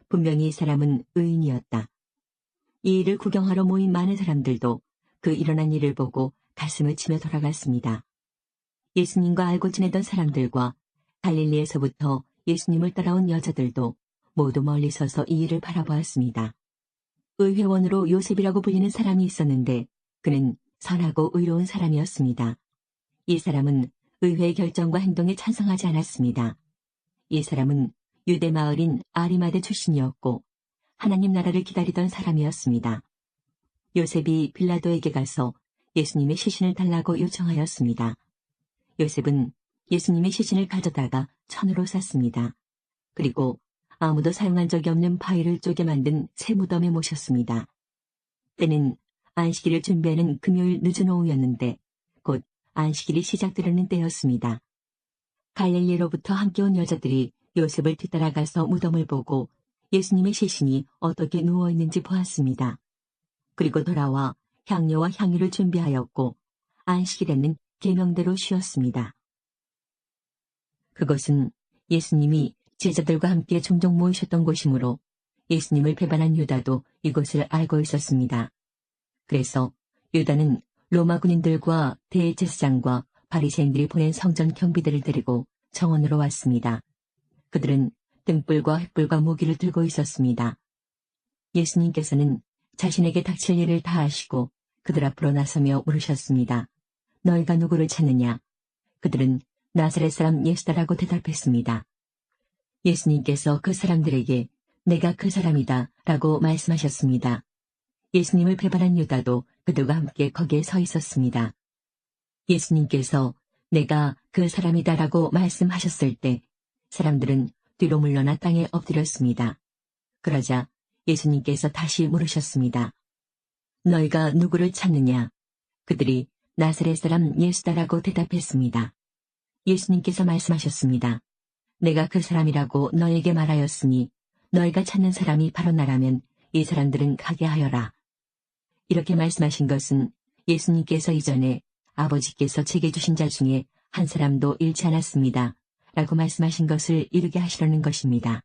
분명히 이 사람은 의인이었다. 이 일을 구경하러 모인 많은 사람들도 그 일어난 일을 보고 가슴을 치며 돌아갔습니다. 예수님과 알고 지내던 사람들과 갈릴리에서부터 예수님을 따라온 여자들도 모두 멀리 서서 이 일을 바라보았습니다. 의회원으로 요셉이라고 불리는 사람이 있었는데 그는 선하고 의로운 사람이었습니다. 이 사람은 의회의 결정과 행동에 찬성하지 않았습니다. 이 사람은 유대 마을인 아리마대 출신이었고 하나님 나라를 기다리던 사람이었습니다. 요셉이 빌라도에게 가서 예수님의 시신을 달라고 요청하였습니다. 요셉은 예수님의 시신을 가져다가 천으로 쌌습니다. 그리고 아무도 사용한 적이 없는 바위를 쪼개 만든 새 무덤에 모셨습니다. 때는 안식일을 준비하는 금요일 늦은 오후였는데 곧 안식일이 시작되려는 때였습니다. 갈릴리로부터 함께 온 여자들이 요셉을 뒤따라가서 무덤을 보고 예수님의 시신이 어떻게 누워있는지 보았습니다. 그리고 돌아와 향료와 향유를 준비하였고 안식일에는 계명대로 쉬었습니다. 그것은 예수님이 제자들과 함께 종종 모이셨던 곳이므로 예수님을 배반한 유다도 이곳을 알고 있었습니다. 그래서 유다는 로마 군인들과 대제사장과 바리새인들이 보낸 성전 경비대를 데리고 정원으로 왔습니다. 그들은 등불과 횃불과 무기를 들고 있었습니다. 예수님께서는 자신에게 닥칠 일을 다 하시고 그들 앞으로 나서며 물으셨습니다. 너희가 누구를 찾느냐? 그들은 나사렛 사람 예수다라고 대답했습니다. 예수님께서 그 사람들에게 내가 그 사람이다 라고 말씀하셨습니다. 예수님을 배반한 유다도 그들과 함께 거기에 서 있었습니다. 예수님께서 내가 그 사람이다 라고 말씀하셨을 때 사람들은 뒤로 물러나 땅에 엎드렸습니다. 그러자 예수님께서 다시 물으셨습니다. 너희가 누구를 찾느냐? 그들이 나사렛 사람 예수다라고 대답했습니다. 예수님께서 말씀하셨습니다. 내가 그 사람이라고 너에게 말하였으니 너희가 찾는 사람이 바로 나라면 이 사람들은 가게 하여라. 이렇게 말씀하신 것은 예수님께서 이전에 아버지께서 제게 주신 자 중에 한 사람도 잃지 않았습니다. 라고 말씀하신 것을 이루게 하시려는 것입니다.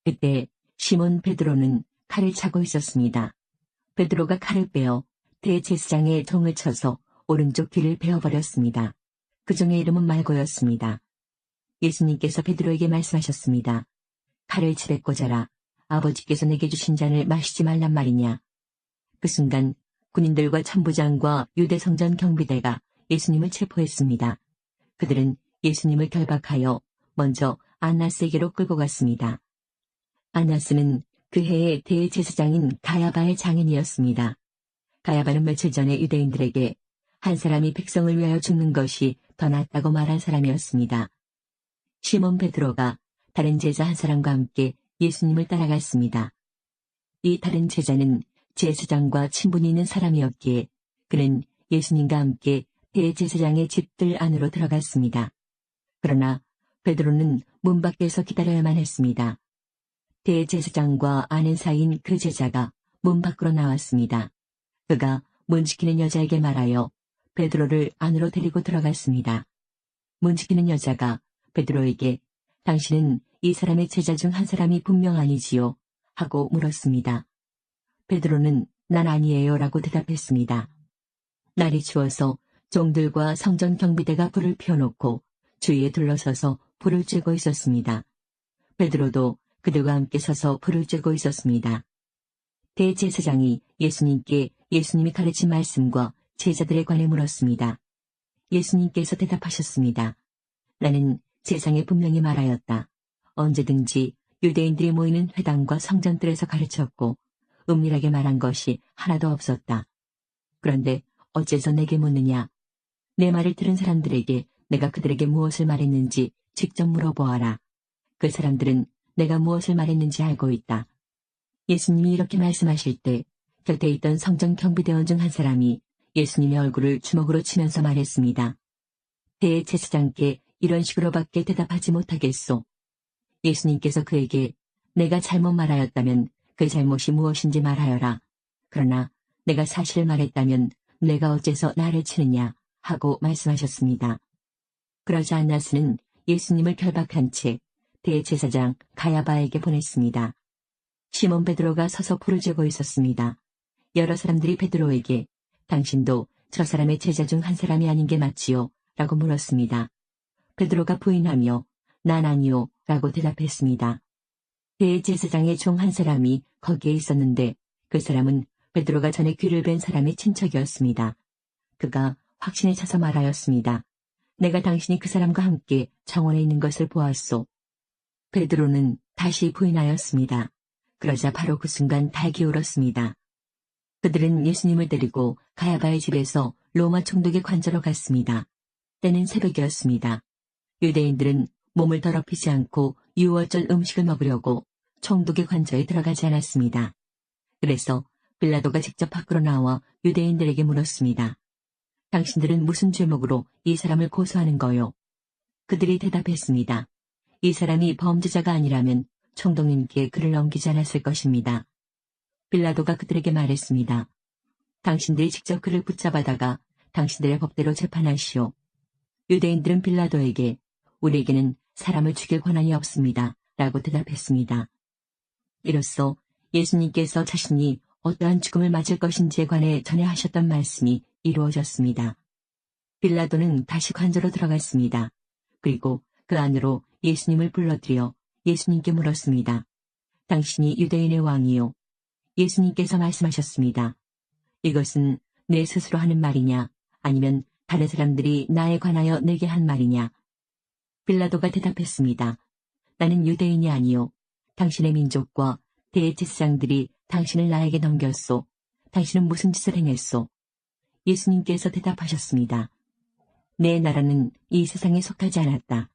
그때 시몬 베드로는 칼을 차고 있었습니다. 베드로가 칼을 빼어 대제사장의 종을 쳐서 오른쪽 귀를 베어버렸습니다. 그 종의 이름은 말고였습니다. 예수님께서 베드로에게 말씀하셨습니다. 칼을 집에 꽂아라. 아버지께서 내게 주신 잔을 마시지 말란 말이냐. 그 순간 군인들과 천부장과 유대 성전 경비대가 예수님을 체포했습니다. 그들은 예수님을 결박하여 먼저 안나스에게로 끌고 갔습니다. 안나스는 그 해의 대제사장인 가야바의 장인이었습니다. 가야바는 며칠 전에 유대인들에게 한 사람이 백성을 위하여 죽는 것이 더 낫다고 말한 사람이었습니다. 시몬 베드로가 다른 제자 한 사람과 함께 예수님을 따라갔습니다. 이 다른 제자는 제사장과 친분이 있는 사람이었기에 그는 예수님과 함께 대제사장의 집들 안으로 들어갔습니다. 그러나 베드로는 문 밖에서 기다려야만 했습니다. 대제사장과 아는 사이인 그 제자가 문 밖으로 나왔습니다. 그가 문 지키는 여자에게 말하여 베드로를 안으로 데리고 들어갔습니다. 문 지키는 여자가 베드로에게 당신은 이 사람의 제자 중 한 사람이 분명 아니지요? 하고 물었습니다. 베드로는 난 아니에요 라고 대답했습니다. 날이 추워서 종들과 성전 경비대가 불을 피워놓고 주위에 둘러서서 불을 쬐고 있었습니다. 베드로도 그들과 함께 서서 불을 쬐고 있었습니다. 대제사장이 예수님께 예수님이 가르친 말씀과 제자들에 관해 물었습니다. 예수님께서 대답하셨습니다. 나는 세상에 분명히 말하였다. 언제든지 유대인들이 모이는 회당과 성전들에서 가르쳤고 은밀하게 말한 것이 하나도 없었다. 그런데 어째서 내게 묻느냐? 내 말을 들은 사람들에게 내가 그들에게 무엇을 말했는지 직접 물어보아라. 그 사람들은 내가 무엇을 말했는지 알고 있다. 예수님이 이렇게 말씀하실 때 곁에 있던 성전 경비대원 중 한 사람이 예수님의 얼굴을 주먹으로 치면서 말했습니다. 대제사장께 이런 식으로밖에 대답하지 못하겠소. 예수님께서 그에게 내가 잘못 말하였다면 그 잘못이 무엇인지 말하여라. 그러나 내가 사실을 말했다면 내가 어째서 나를 치느냐 하고 말씀하셨습니다. 그러자 안나스는 예수님을 결박한 채 대제사장 가야바에게 보냈습니다. 시몬 베드로가 서서 불을 쬐고 있었습니다. 여러 사람들이 베드로에게 당신도 저 사람의 제자 중 한 사람이 아닌 게 맞지요? 라고 물었습니다. 베드로가 부인하며 난 아니요 라고 대답했습니다. 대제사장의 종 한 사람이 거기에 있었는데 그 사람은 베드로가 전에 귀를 벤 사람의 친척이었습니다. 그가 확신에 차서 말하였습니다. 내가 당신이 그 사람과 함께 정원에 있는 것을 보았소. 베드로는 다시 부인하였습니다. 그러자 바로 그 순간 닭이 울었습니다. 그들은 예수님을 데리고 가야바의 집에서 로마 총독의 관저로 갔습니다. 때는 새벽이었습니다. 유대인들은 몸을 더럽히지 않고 유월절 음식을 먹으려고 총독의 관저에 들어가지 않았습니다. 그래서 빌라도가 직접 밖으로 나와 유대인들에게 물었습니다. 당신들은 무슨 죄목으로 이 사람을 고소하는 거요? 그들이 대답했습니다. 이 사람이 범죄자가 아니라면 총독님께 그를 넘기지 않았을 것입니다. 빌라도가 그들에게 말했습니다. 당신들이 직접 그를 붙잡아다가 당신들의 법대로 재판하시오. 유대인들은 빌라도에게 우리에게는 사람을 죽일 권한이 없습니다. 라고 대답했습니다. 이로써 예수님께서 자신이 어떠한 죽음을 맞을 것인지에 관해 전에 하셨던 말씀이 이루어졌습니다. 빌라도는 다시 관저로 들어갔습니다. 그리고 그 안으로 예수님을 불러들여 예수님께 물었습니다. 당신이 유대인의 왕이요. 예수님께서 말씀하셨습니다. 이것은 내 스스로 하는 말이냐, 아니면 다른 사람들이 나에 관하여 내게 한 말이냐. 빌라도가 대답했습니다. 나는 유대인이 아니요. 당신의 민족과 대제사장들이 당신을 나에게 넘겼소. 당신은 무슨 짓을 행했소? 예수님께서 대답하셨습니다. 내 나라는 이 세상에 속하지 않았다.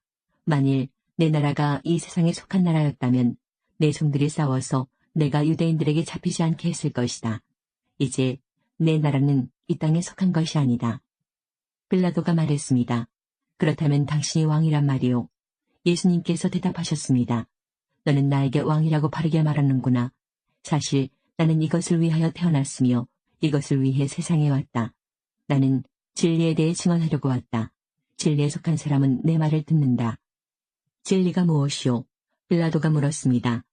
만일 내 나라가 이 세상에 속한 나라였다면 내 종들이 싸워서 내가 유대인들에게 잡히지 않게 했을 것이다. 이제 내 나라는 이 땅에 속한 것이 아니다. 빌라도가 말했습니다. 그렇다면 당신이 왕이란 말이오. 예수님께서 대답하셨습니다. 너는 나에게 왕이라고 바르게 말하는구나. 사실 나는 이것을 위하여 태어났으며 이것을 위해 세상에 왔다. 나는 진리에 대해 증언하려고 왔다. 진리에 속한 사람은 내 말을 듣는다. 진리가 무엇이오? 빌라도가 물었습니다.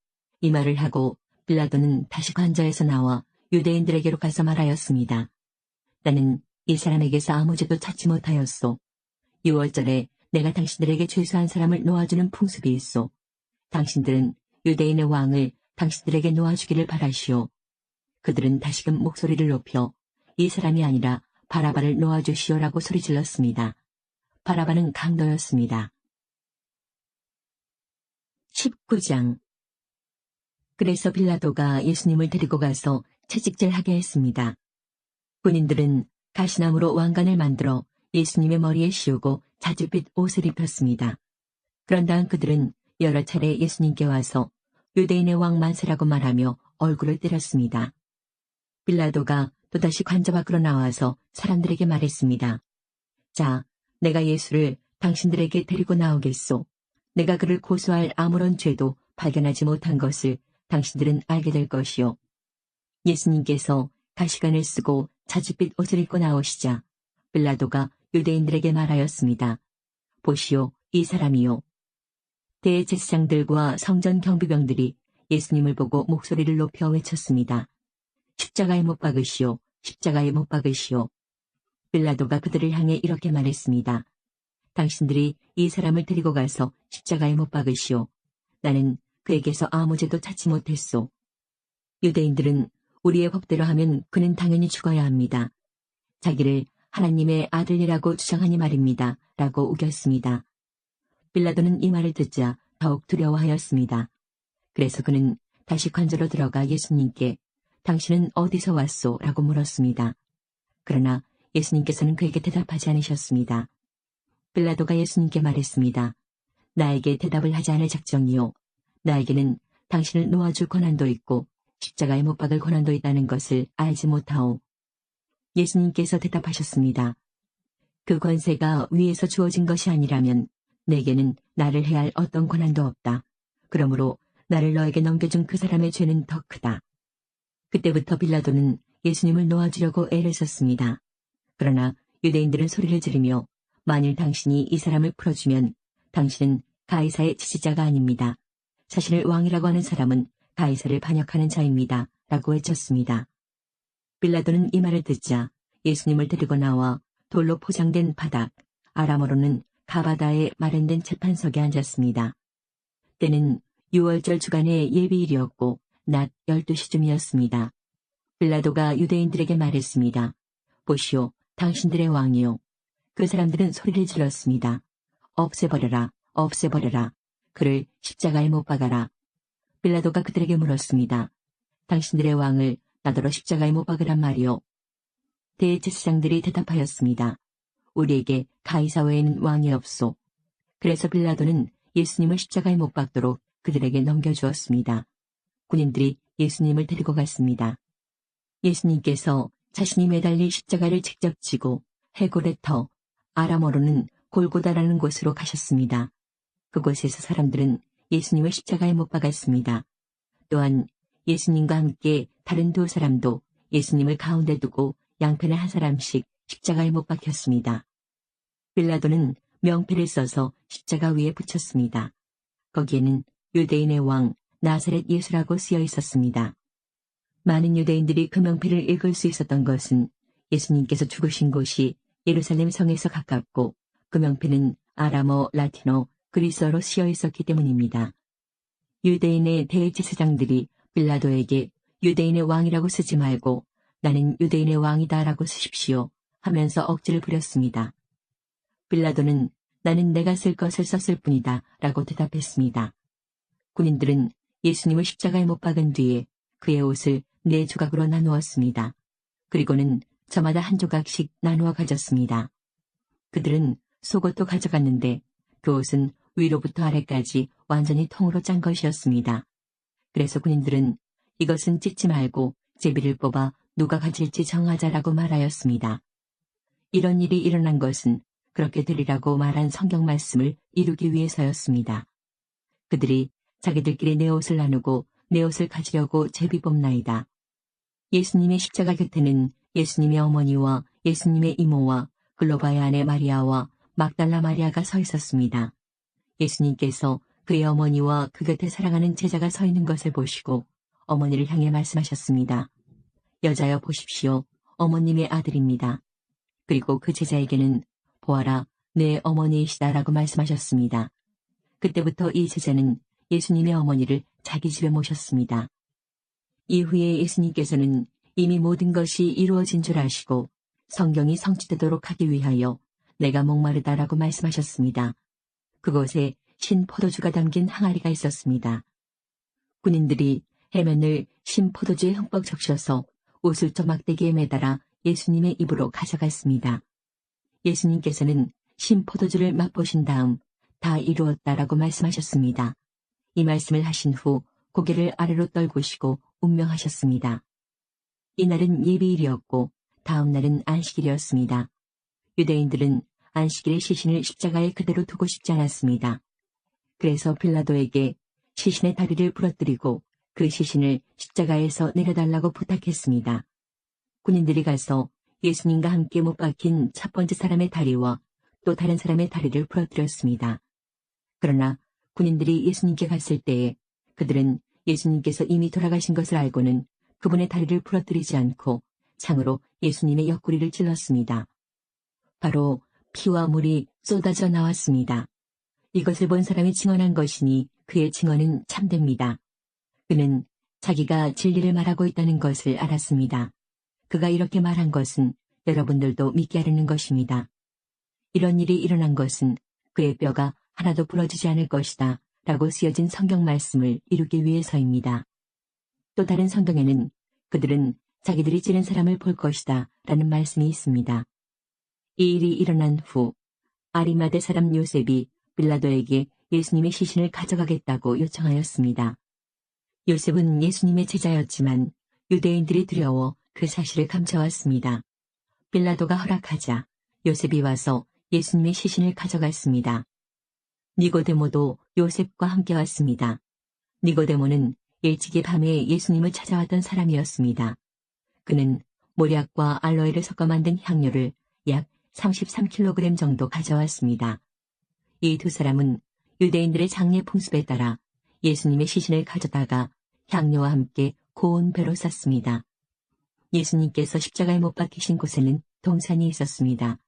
이 말을 하고 빌라도는 다시 관저에서 나와 유대인들에게로 가서 말하였습니다. 나는 이 사람에게서 아무 죄도 찾지 못하였소. 6월절에 내가 당신들에게 죄수한 사람을 놓아주는 풍습이 있소. 당신들은 유대인의 왕을 당신들에게 놓아주기를 바라시오. 그들은 다시금 목소리를 높여 이 사람이 아니라 바라바를 놓아주시오라고 소리질렀습니다. 바라바는 강도였습니다. 19장. 그래서 빌라도가 예수님을 데리고 가서 채찍질하게 했습니다. 군인들은 가시나무로 왕관을 만들어 예수님의 머리에 씌우고 자줏빛 옷을 입혔습니다. 그런 다음 그들은 여러 차례 예수님께 와서 유대인의 왕 만세라고 말하며 얼굴을 때렸습니다. 빌라도가 또다시 관저 밖으로 나와서 사람들에게 말했습니다. 자, 내가 예수를 당신들에게 데리고 나오겠소. 내가 그를 고소할 아무런 죄도 발견하지 못한 것을 당신들은 알게 될 것이요. 예수님께서 가시관을 쓰고 자줏빛 옷을 입고 나오시자 빌라도가 유대인들에게 말하였습니다. 보시오, 이 사람이요. 대제사장들과 성전 경비병들이 예수님을 보고 목소리를 높여 외쳤습니다. 십자가에 못 박으시오, 십자가에 못 박으시오. 빌라도가 그들을 향해 이렇게 말했습니다. 당신들이 이 사람을 데리고 가서 십자가에 못 박으시오. 나는 그에게서 아무 죄도 찾지 못했소. 유대인들은 우리의 법대로 하면 그는 당연히 죽어야 합니다. 자기를 하나님의 아들이라고 주장하니 말입니다. 라고 우겼습니다. 빌라도는 이 말을 듣자 더욱 두려워하였습니다. 그래서 그는 다시 관저로 들어가 예수님께 당신은 어디서 왔소? 라고 물었습니다. 그러나 예수님께서는 그에게 대답하지 않으셨습니다. 빌라도가 예수님께 말했습니다. 나에게 대답을 하지 않을 작정이요. 나에게는 당신을 놓아줄 권한도 있고 십자가에 못 박을 권한도 있다는 것을 알지 못하오. 예수님께서 대답하셨습니다. 그 권세가 위에서 주어진 것이 아니라면 내게는 나를 해할 어떤 권한도 없다. 그러므로 나를 너에게 넘겨준 그 사람의 죄는 더 크다. 그때부터 빌라도는 예수님을 놓아주려고 애를 썼습니다. 그러나 유대인들은 소리를 지르며 만일 당신이 이 사람을 풀어주면 당신은 가이사의 지지자가 아닙니다. 자신을 왕이라고 하는 사람은 가이사를 반역하는 자입니다. 라고 외쳤습니다. 빌라도는 이 말을 듣자 예수님을 데리고 나와 돌로 포장된 바닥, 아람어로는 가바다에 마련된 재판석에 앉았습니다. 때는 6월절 주간의 예비일이었고 낮 12시쯤이었습니다. 빌라도가 유대인들에게 말했습니다. 보시오, 당신들의 왕이요. 그 사람들은 소리를 질렀습니다. 없애버려라, 없애버려라. 그를 십자가에 못 박아라. 빌라도가 그들에게 물었습니다. 당신들의 왕을 나더러 십자가에 못 박으란 말이요. 대제사장들이 대답하였습니다. 우리에게 가이사 외에는 왕이 없소. 그래서 빌라도는 예수님을 십자가에 못 박도록 그들에게 넘겨주었습니다. 군인들이 예수님을 데리고 갔습니다. 예수님께서 자신이 매달릴 십자가를 직접 지고 헤고레터, 아람어로는 골고다라는 곳으로 가셨습니다. 그곳에서 사람들은 예수님을 십자가에 못 박았습니다. 또한 예수님과 함께 다른 두 사람도 예수님을 가운데 두고 양편에 한 사람씩 십자가에 못 박혔습니다. 빌라도는 명패를 써서 십자가 위에 붙였습니다. 거기에는 유대인의 왕 나사렛 예수라고 쓰여 있었습니다. 많은 유대인들이 그 명패를 읽을 수 있었던 것은 예수님께서 죽으신 곳이 예루살렘 성에서 가깝고 그 명패는 아람어, 라틴어, 그리스어로 쓰여 있었기 때문입니다. 유대인의 대제사장들이 빌라도에게 유대인의 왕이라고 쓰지 말고 나는 유대인의 왕이다라고 쓰십시오 하면서 억지를 부렸습니다. 빌라도는 나는 내가 쓸 것을 썼을 뿐이다 라고 대답했습니다. 군인들은 예수님을 십자가에 못 박은 뒤에 그의 옷을 4조각으로 나누었습니다. 그리고는 저마다 한 조각씩 나누어 가졌습니다. 그들은 속옷도 가져갔는데 그 옷은 위로부터 아래까지 완전히 통으로 짠 것이었습니다. 그래서 군인들은 이것은 찢지 말고 제비를 뽑아 누가 가질지 정하자라고 말하였습니다. 이런 일이 일어난 것은 그렇게 되리라고 말한 성경 말씀을 이루기 위해서였습니다. 그들이 자기들끼리 내 옷을 나누고 내 옷을 가지려고 제비 뽑나이다. 예수님의 십자가 곁에는 예수님의 어머니와 예수님의 이모와 글로바의 아내 마리아와 막달라 마리아가 서 있었습니다. 예수님께서 그의 어머니와 그 곁에 사랑하는 제자가 서 있는 것을 보시고 어머니를 향해 말씀하셨습니다. 여자여 보십시오. 어머님의 아들입니다. 그리고 그 제자에게는 보아라 내 어머니이시다라고 말씀하셨습니다. 그때부터 이 제자는 예수님의 어머니를 자기 집에 모셨습니다. 이후에 예수님께서는 이미 모든 것이 이루어진 줄 아시고 성경이 성취되도록 하기 위하여 내가 목마르다라고 말씀하셨습니다. 그곳에 신 포도주가 담긴 항아리가 있었습니다. 군인들이 해면을 신 포도주에 흠뻑 적셔서 옷을저 막대기에 매달아 예수님의 입으로 가져갔습니다. 예수님께서는 신 포도주를 맛보신 다음 다 이루었다라고 말씀하셨습니다. 이 말씀을 하신 후 고개를 아래로 떨구시고 운명하셨습니다. 이날은 예비일이었고 다음 날은 안식일이었습니다. 유대인들은 안식일의 시신을 십자가에 그대로 두고 싶지 않았습니다. 그래서 빌라도에게 시신의 다리를 부러뜨리고 그 시신을 십자가에서 내려달라고 부탁했습니다. 군인들이 가서 예수님과 함께 못 박힌 첫 번째 사람의 다리와 또 다른 사람의 다리를 부러뜨렸습니다. 그러나 군인들이 예수님께 갔을 때에 그들은 예수님께서 이미 돌아가신 것을 알고는 그분의 다리를 부러뜨리지 않고 창으로 예수님의 옆구리를 찔렀습니다. 바로 피와 물이 쏟아져 나왔습니다. 이것을 본 사람이 증언한 것이니 그의 증언은 참됩니다. 그는 자기가 진리를 말하고 있다는 것을 알았습니다. 그가 이렇게 말한 것은 여러분들도 믿게 하려는 것입니다. 이런 일이 일어난 것은 그의 뼈가 하나도 부러지지 않을 것이다 라고 쓰여진 성경 말씀을 이루기 위해서입니다. 또 다른 성경에는 그들은 자기들이 찌른 사람을 볼 것이다 라는 말씀이 있습니다. 이 일이 일어난 후 아리마대 사람 요셉이 빌라도에게 예수님의 시신을 가져가겠다고 요청하였습니다. 요셉은 예수님의 제자였지만 유대인들이 두려워 그 사실을 감춰왔습니다. 빌라도가 허락하자 요셉이 와서 예수님의 시신을 가져갔습니다. 니고데모도 요셉과 함께 왔습니다. 니고데모는 일찍이 밤에 예수님을 찾아왔던 사람이었습니다. 그는 모략과 알로에를 섞어 만든 향료를 약 33kg 정도 가져왔습니다. 이 두 사람은 유대인들의 장례 풍습에 따라 예수님의 시신을 가져다가 향료와 함께 고운 배로 쌌습니다. 예수님께서 십자가에 못 박히신 곳에는 동산이 있었습니다.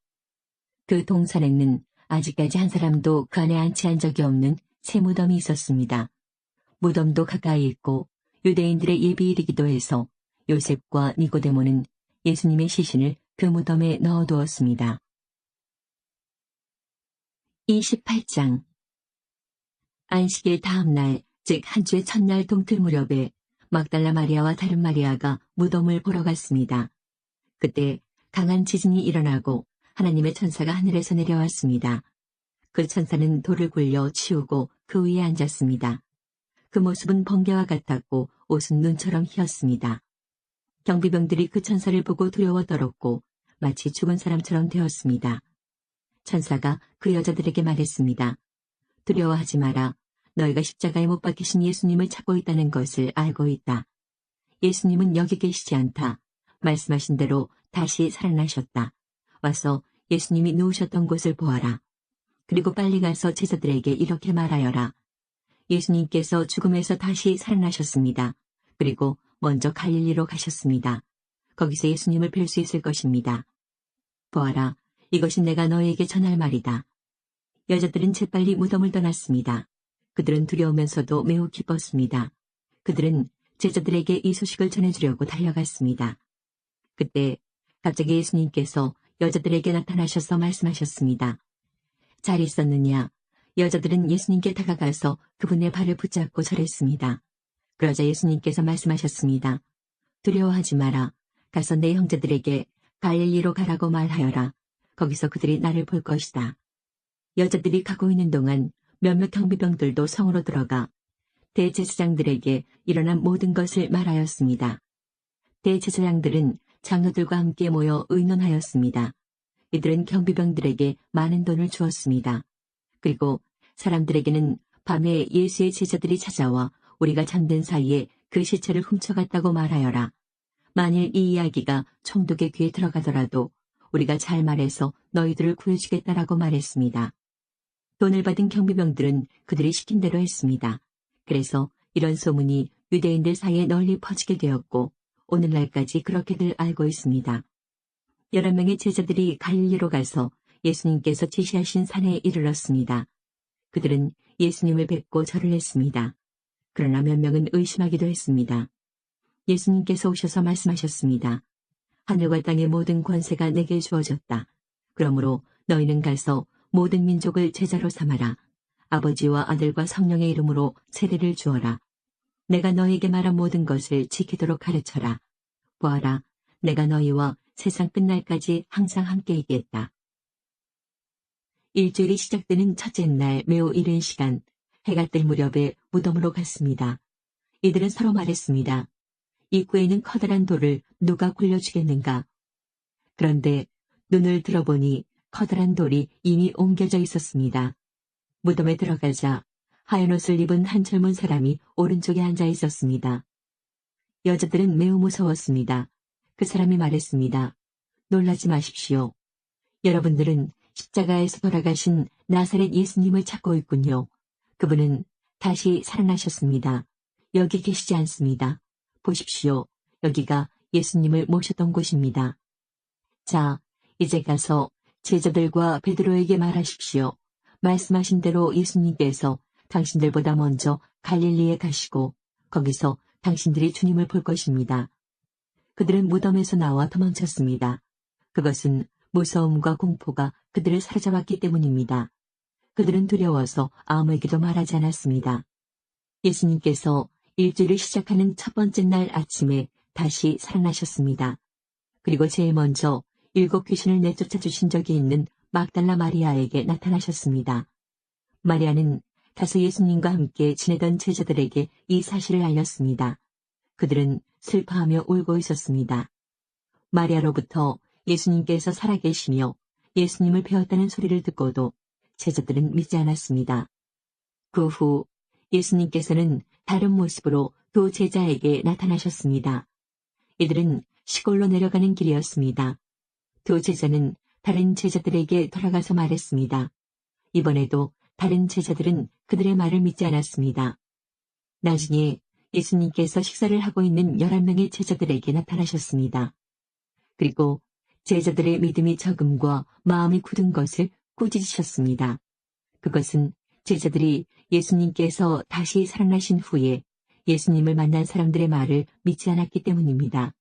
그 동산에는 아직까지 한 사람도 그 안에 안치한 적이 없는 새 무덤이 있었습니다. 무덤도 가까이 있고 유대인들의 예비일이기도 해서 요셉과 니고데모는 예수님의 시신을 그 무덤에 넣어두었습니다. 28장 안식일 다음 날, 즉 한 주의 첫날 동틀 무렵에 막달라 마리아와 다른 마리아가 무덤을 보러 갔습니다. 그때 강한 지진이 일어나고 하나님의 천사가 하늘에서 내려왔습니다. 그 천사는 돌을 굴려 치우고 그 위에 앉았습니다. 그 모습은 번개와 같았고 옷은 눈처럼 희었습니다. 경비병들이 그 천사를 보고 두려워 떨었고 마치 죽은 사람처럼 되었습니다. 천사가 그 여자들에게 말했습니다. 두려워하지 마라. 너희가 십자가에 못 박히신 예수님을 찾고 있다는 것을 알고 있다. 예수님은 여기 계시지 않다. 말씀하신 대로 다시 살아나셨다. 와서 예수님이 누우셨던 곳을 보아라. 그리고 빨리 가서 제자들에게 이렇게 말하여라. 예수님께서 죽음에서 다시 살아나셨습니다. 그리고 먼저 갈릴리로 가셨습니다. 거기서 예수님을 뵐 수 있을 것입니다. 보아라, 이것이 내가 너에게 전할 말이다. 여자들은 재빨리 무덤을 떠났습니다. 그들은 두려우면서도 매우 기뻤습니다. 그들은 제자들에게 이 소식을 전해주려고 달려갔습니다. 그때 갑자기 예수님께서 여자들에게 나타나셔서 말씀하셨습니다. 잘 있었느냐? 여자들은 예수님께 다가가서 그분의 발을 붙잡고 절했습니다. 그러자 예수님께서 말씀하셨습니다. 두려워하지 마라. 가서 내 형제들에게 갈릴리로 가라고 말하여라. 거기서 그들이 나를 볼 것이다. 여자들이 가고 있는 동안 몇몇 경비병들도 성으로 들어가 대제사장들에게 일어난 모든 것을 말하였습니다. 대제사장들은 장로들과 함께 모여 의논하였습니다. 이들은 경비병들에게 많은 돈을 주었습니다. 그리고 사람들에게는 밤에 예수의 제자들이 찾아와 우리가 잠든 사이에 그 시체를 훔쳐갔다고 말하여라. 만일 이 이야기가 총독의 귀에 들어가더라도 우리가 잘 말해서 너희들을 구해주겠다라고 말했습니다. 돈을 받은 경비병들은 그들이 시킨 대로 했습니다. 그래서 이런 소문이 유대인들 사이에 널리 퍼지게 되었고 오늘날까지 그렇게들 알고 있습니다. 11명의 제자들이 갈릴리로 가서 예수님께서 지시하신 산에 이르렀습니다. 그들은 예수님을 뵙고 절을 했습니다. 그러나 몇 명은 의심하기도 했습니다. 예수님께서 오셔서 말씀하셨습니다. 하늘과 땅의 모든 권세가 내게 주어졌다. 그러므로 너희는 가서 모든 민족을 제자로 삼아라. 아버지와 아들과 성령의 이름으로 세례를 주어라. 내가 너희에게 말한 모든 것을 지키도록 가르쳐라. 보아라, 내가 너희와 세상 끝날까지 항상 함께 있겠다. 일주일이 시작되는 첫째 날 매우 이른 시간, 해가 뜰 무렵에 무덤으로 갔습니다. 이들은 서로 말했습니다. 입구에 있는 커다란 돌을 누가 굴려주겠는가? 그런데 눈을 들어보니 커다란 돌이 이미 옮겨져 있었습니다. 무덤에 들어가자 하얀 옷을 입은 한 젊은 사람이 오른쪽에 앉아 있었습니다. 여자들은 매우 무서웠습니다. 그 사람이 말했습니다. 놀라지 마십시오. 여러분들은 십자가에서 돌아가신 나사렛 예수님을 찾고 있군요. 그분은 다시 살아나셨습니다. 여기 계시지 않습니다. 보십시오. 여기가 예수님을 모셨던 곳입니다. 자, 이제 가서 제자들과 베드로에게 말하십시오. 말씀하신 대로 예수님께서 당신들보다 먼저 갈릴리에 가시고 거기서 당신들이 주님을 볼 것입니다. 그들은 무덤에서 나와 도망쳤습니다. 그것은 무서움과 공포가 그들을 사로잡았기 때문입니다. 그들은 두려워서 아무에게도 말하지 않았습니다. 예수님께서 일주일을 시작하는 첫 번째 날 아침에 다시 살아나셨습니다. 그리고 제일 먼저 7 귀신을 내쫓아 주신 적이 있는 막달라 마리아에게 나타나셨습니다. 마리아는 가서 예수님과 함께 지내던 제자들에게 이 사실을 알렸습니다. 그들은 슬퍼하며 울고 있었습니다. 마리아로부터 예수님께서 살아계시며 예수님을 배웠다는 소리를 듣고도 제자들은 믿지 않았습니다. 그 후 예수님께서는 다른 모습으로 두 제자에게 나타나셨습니다. 이들은 시골로 내려가는 길이었습니다. 두 제자는 다른 제자들에게 돌아가서 말했습니다. 이번에도 다른 제자들은 그들의 말을 믿지 않았습니다. 나중에 예수님께서 식사를 하고 있는 11명의 제자들에게 나타나셨습니다. 그리고 제자들의 믿음이 적음과 마음이 굳은 것을 꾸짖으셨습니다. 그것은 제자들이 예수님께서 다시 살아나신 후에 예수님을 만난 사람들의 말을 믿지 않았기 때문입니다.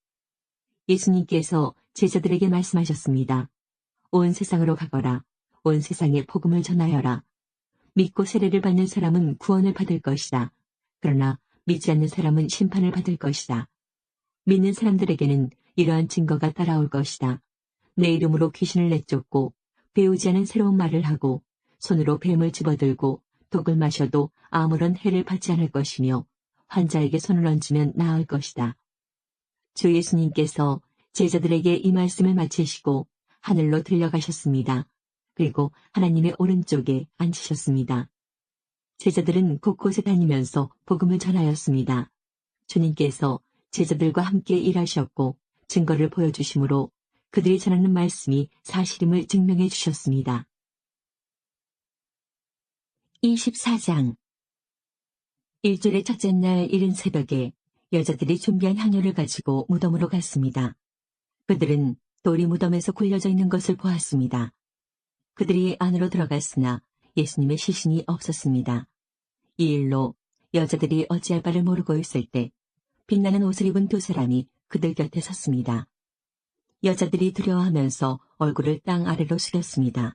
예수님께서 제자들에게 말씀하셨습니다. 온 세상으로 가거라. 온 세상에 복음을 전하여라. 믿고 세례를 받는 사람은 구원을 받을 것이다. 그러나 믿지 않는 사람은 심판을 받을 것이다. 믿는 사람들에게는 이러한 증거가 따라올 것이다. 내 이름으로 귀신을 내쫓고 배우지 않은 새로운 말을 하고 손으로 뱀을 집어들고 독을 마셔도 아무런 해를 받지 않을 것이며 환자에게 손을 얹으면 나을 것이다. 주 예수님께서 제자들에게 이 말씀을 마치시고 하늘로 들려가셨습니다. 그리고 하나님의 오른쪽에 앉으셨습니다. 제자들은 곳곳에 다니면서 복음을 전하였습니다. 주님께서 제자들과 함께 일하셨고 증거를 보여주심으로 그들이 전하는 말씀이 사실임을 증명해 주셨습니다. 24장 일주일의 첫째 날 이른 새벽에 여자들이 준비한 향료를 가지고 무덤으로 갔습니다. 그들은 돌이 무덤에서 굴려져 있는 것을 보았습니다. 그들이 안으로 들어갔으나 예수님의 시신이 없었습니다. 이 일로 여자들이 어찌할 바를 모르고 있을 때 빛나는 옷을 입은 두 사람이 그들 곁에 섰습니다. 여자들이 두려워하면서 얼굴을 땅 아래로 숙였습니다.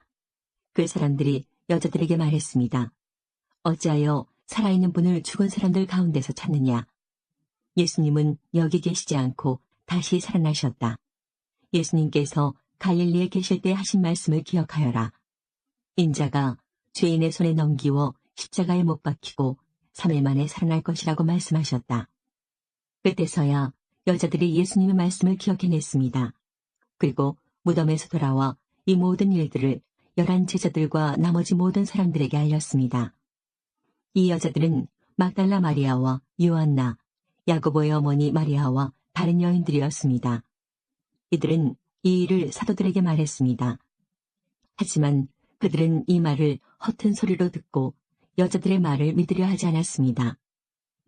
그 사람들이 여자들에게 말했습니다. 어찌하여 살아있는 분을 죽은 사람들 가운데서 찾느냐? 예수님은 여기 계시지 않고 다시 살아나셨다. 예수님께서 갈릴리에 계실 때 하신 말씀을 기억하여라. 인자가 죄인의 손에 넘기워 십자가에 못 박히고 3일 만에 살아날 것이라고 말씀하셨다. 그때서야 여자들이 예수님의 말씀을 기억해냈습니다. 그리고 무덤에서 돌아와 이 모든 일들을 11 제자들과 나머지 모든 사람들에게 알렸습니다. 이 여자들은 막달라 마리아와 요한나, 야고보의 어머니 마리아와 다른 여인들이었습니다. 이들은 이 일을 사도들에게 말했습니다. 하지만 그들은 이 말을 허튼 소리로 듣고 여자들의 말을 믿으려 하지 않았습니다.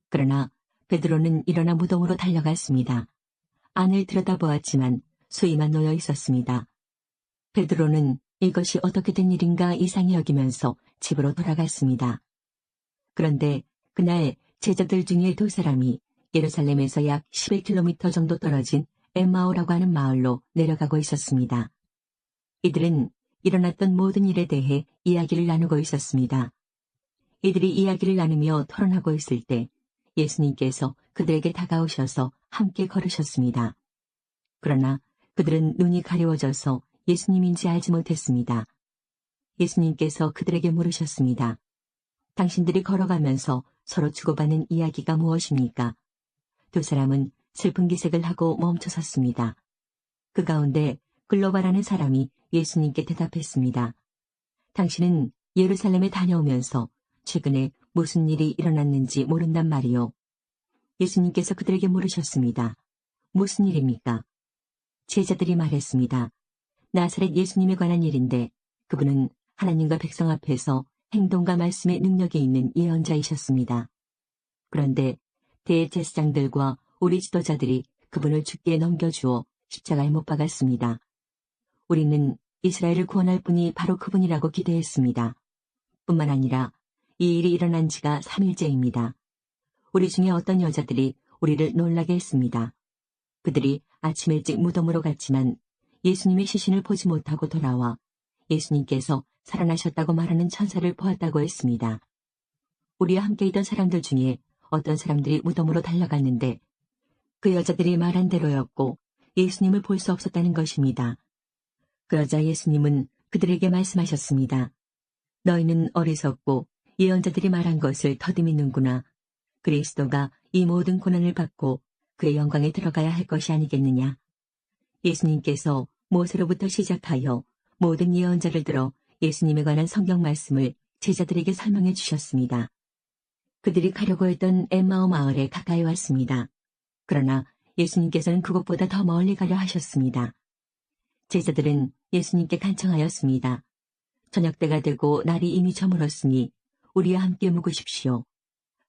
그러나 베드로는 일어나 무덤으로 달려갔습니다. 안을 들여다보았지만 수의만 놓여 있었습니다. 베드로는 이것이 어떻게 된 일인가 이상히 여기면서 집으로 돌아갔습니다. 그런데 그날 제자들 중에 두 사람이 예루살렘에서 약 11km 정도 떨어진 엠마오라고 하는 마을로 내려가고 있었습니다. 이들은 일어났던 모든 일에 대해 이야기를 나누고 있었습니다. 이들이 이야기를 나누며 토론하고 있을 때 예수님께서 그들에게 다가오셔서 함께 걸으셨습니다. 그러나 그들은 눈이 가려워져서 예수님인지 알지 못했습니다. 예수님께서 그들에게 물으셨습니다. 당신들이 걸어가면서 서로 주고받는 이야기가 무엇입니까? 두 사람은 슬픈 기색을 하고 멈춰 섰습니다. 그 가운데 글로바라는 사람이 예수님께 대답했습니다. 당신은 예루살렘에 다녀오면서 최근에 무슨 일이 일어났는지 모른단 말이요. 예수님께서 그들에게 물으셨습니다. 무슨 일입니까? 제자들이 말했습니다. 나사렛 예수님에 관한 일인데 그분은 하나님과 백성 앞에서 행동과 말씀의 능력이 있는 예언자이셨습니다. 그런데 대제사장들과 우리 지도자들이 그분을 죽게 넘겨주어 십자가에 못 박았습니다. 우리는 이스라엘을 구원할 분이 바로 그분이라고 기대했습니다. 뿐만 아니라 이 일이 일어난 지가 3일째입니다. 우리 중에 어떤 여자들이 우리를 놀라게 했습니다. 그들이 아침 일찍 무덤으로 갔지만 예수님의 시신을 보지 못하고 돌아와 예수님께서 살아나셨다고 말하는 천사를 보았다고 했습니다. 우리와 함께 있던 사람들 중에 어떤 사람들이 무덤으로 달려갔는데 그 여자들이 말한 대로였고 예수님을 볼 수 없었다는 것입니다. 그러자 예수님은 그들에게 말씀하셨습니다. 너희는 어리석고 예언자들이 말한 것을 더디 믿는구나. 그리스도가 이 모든 고난을 받고 그의 영광에 들어가야 할 것이 아니겠느냐. 예수님께서 모세로부터 시작하여 모든 예언자를 들어 예수님에 관한 성경 말씀을 제자들에게 설명해 주셨습니다. 그들이 가려고 했던 엠마오 마을에 가까이 왔습니다. 그러나 예수님께서는 그곳보다 더 멀리 가려 하셨습니다. 제자들은 예수님께 간청하였습니다. 저녁 때가 되고 날이 이미 저물었으니 우리와 함께 묵으십시오.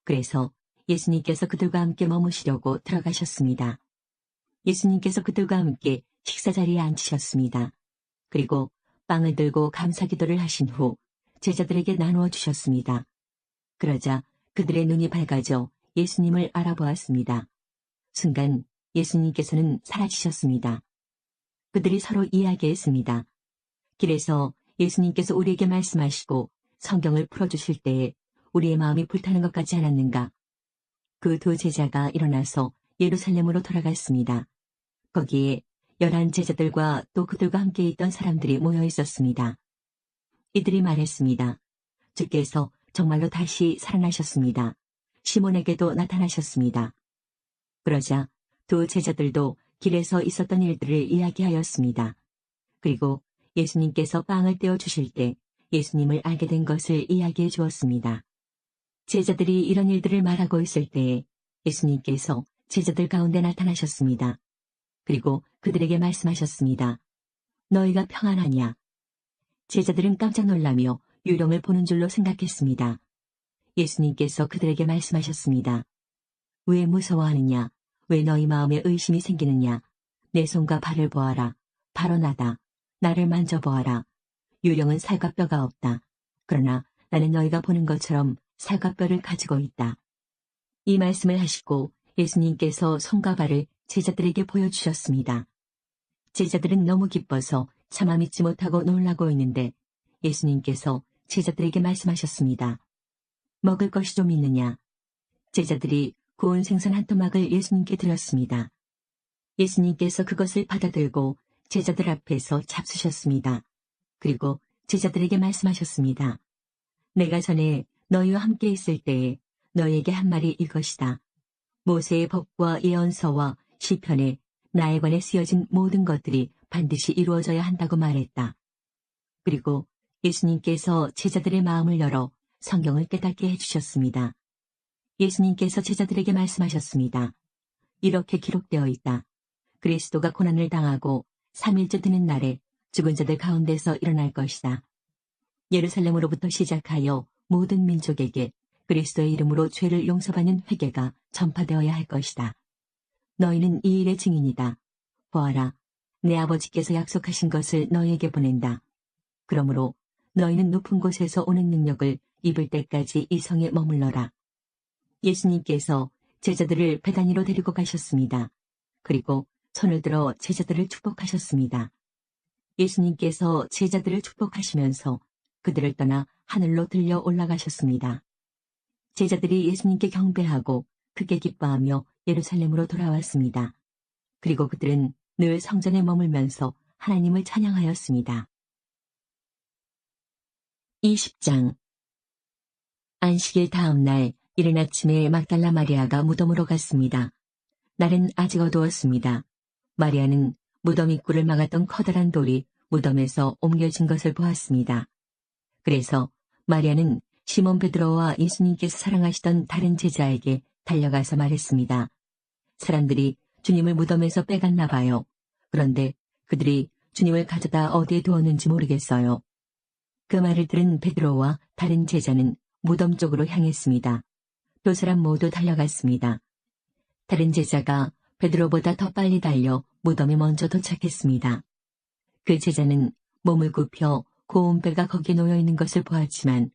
그래서 예수님께서 그들과 함께 머무시려고 들어가셨습니다. 예수님께서 그들과 함께 식사 자리에 앉으셨습니다. 그리고 빵을 들고 감사기도를 하신 후 제자들에게 나누어 주셨습니다. 그러자 그들의 눈이 밝아져 예수님을 알아보았습니다. 순간 예수님께서는 사라지셨습니다. 그들이 서로 이야기했습니다. 길에서 예수님께서 우리에게 말씀하시고 성경을 풀어주실 때에 우리의 마음이 불타는 것 같지 않았는가? 그 두 제자가 일어나서 예루살렘으로 돌아갔습니다. 거기에 11 제자들과 또 그들과 함께 있던 사람들이 모여 있었습니다. 이들이 말했습니다. 주께서 정말로 다시 살아나셨습니다. 시몬에게도 나타나셨습니다. 그러자 두 제자들도 길에서 있었던 일들을 이야기하였습니다. 그리고 예수님께서 빵을 떼어 주실 때 예수님을 알게 된 것을 이야기해 주었습니다. 제자들이 이런 일들을 말하고 있을 때에 예수님께서 제자들 가운데 나타나셨습니다. 그리고 그들에게 말씀하셨습니다. 너희가 평안하냐? 제자들은 깜짝 놀라며 유령을 보는 줄로 생각했습니다. 예수님께서 그들에게 말씀하셨습니다. 왜 무서워하느냐? 왜 너희 마음에 의심이 생기느냐? 내 손과 발을 보아라. 바로 나다. 나를 만져보아라. 유령은 살과 뼈가 없다. 그러나 나는 너희가 보는 것처럼 살과 뼈를 가지고 있다. 이 말씀을 하시고 예수님께서 손과 발을 제자들에게 보여주셨습니다. 제자들은 너무 기뻐서 차마 믿지 못하고 놀라고 있는데 예수님께서 제자들에게 말씀하셨습니다. 먹을 것이 좀 있느냐? 제자들이 구운 생선 한 토막을 예수님께 드렸습니다. 예수님께서 그것을 받아들고 제자들 앞에서 잡수셨습니다. 그리고 제자들에게 말씀하셨습니다. 내가 전에 너희와 함께 있을 때에 너희에게 한 말이 이것이다. 모세의 법과 예언서와 시편에 나에 관해 쓰여진 모든 것들이 반드시 이루어져야 한다고 말했다. 그리고 예수님께서 제자들의 마음을 열어 성경을 깨닫게 해주셨습니다. 예수님께서 제자들에게 말씀하셨습니다. 이렇게 기록되어 있다. 그리스도가 고난을 당하고 3일째 되는 날에 죽은 자들 가운데서 일어날 것이다. 예루살렘으로부터 시작하여 모든 민족에게 그리스도의 이름으로 죄를 용서받는 회개가 전파되어야 할 것이다. 너희는 이 일의 증인이다. 보아라, 내 아버지께서 약속하신 것을 너희에게 보낸다. 그러므로 너희는 높은 곳에서 오는 능력을 입을 때까지 이 성에 머물러라. 예수님께서 제자들을 베다니로 데리고 가셨습니다. 그리고 손을 들어 제자들을 축복하셨습니다. 예수님께서 제자들을 축복하시면서 그들을 떠나 하늘로 들려 올라가셨습니다. 제자들이 예수님께 경배하고 크게 기뻐하며 예루살렘으로 돌아왔습니다. 그리고 그들은 늘 성전에 머물면서 하나님을 찬양하였습니다. 20장 안식일 다음 날 이른 아침에 막달라 마리아가 무덤으로 갔습니다. 날은 아직 어두웠습니다. 마리아는 무덤 입구를 막았던 커다란 돌이 무덤에서 옮겨진 것을 보았습니다. 그래서 마리아는 시몬 베드로와 예수님께서 사랑하시던 다른 제자에게 달려가서 말했습니다. 사람들이 주님을 무덤에서 빼갔나 봐요. 그런데 그들이 주님을 가져다 어디에 두었는지 모르겠어요. 그 말을 들은 베드로와 다른 제자는 무덤 쪽으로 향했습니다. 두 사람 모두 달려갔습니다. 다른 제자가 베드로보다 더 빨리 달려 무덤에 먼저 도착했습니다. 그 제자는 몸을 굽혀 고운 배가 거기에 놓여 있는 것을 보았지만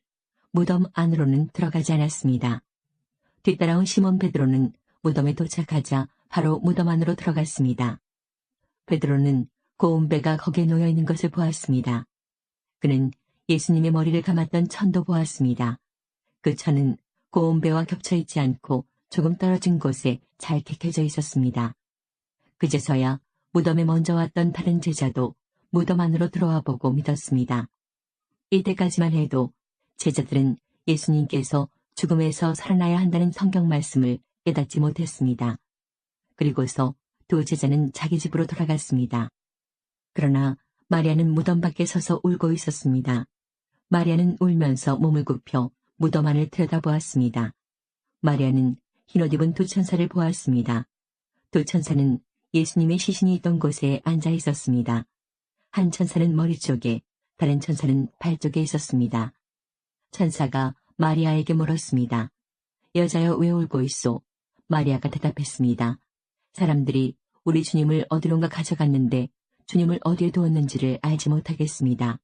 무덤 안으로는 들어가지 않았습니다. 뒤따라온 시몬 베드로는 무덤에 도착하자 바로 무덤 안으로 들어갔습니다. 베드로는 고운 배가 거기에 놓여 있는 것을 보았습니다. 그는 예수님의 머리를 감았던 천도 보았습니다. 그 천은 고운 배와 겹쳐 있지 않고 조금 떨어진 곳에 잘 개켜져 있었습니다. 그제서야 무덤에 먼저 왔던 다른 제자도 무덤 안으로 들어와 보고 믿었습니다. 이때까지만 해도 제자들은 예수님께서 죽음에서 살아나야 한다는 성경 말씀을 깨닫지 못했습니다. 그리고서 두 제자는 자기 집으로 돌아갔습니다. 그러나 마리아는 무덤 밖에 서서 울고 있었습니다. 마리아는 울면서 몸을 굽혀 무덤 안을 들여다보았습니다. 마리아는 흰옷 입은 두 천사를 보았습니다. 두 천사는 예수님의 시신이 있던 곳에 앉아 있었습니다. 한 천사는 머리 쪽에, 다른 천사는 발 쪽에 있었습니다. 천사가 마리아에게 물었습니다. 여자여 왜 울고 있소? 마리아가 대답했습니다. 사람들이 우리 주님을 어디론가 가져갔는데 주님을 어디에 두었는지를 알지 못하겠습니다.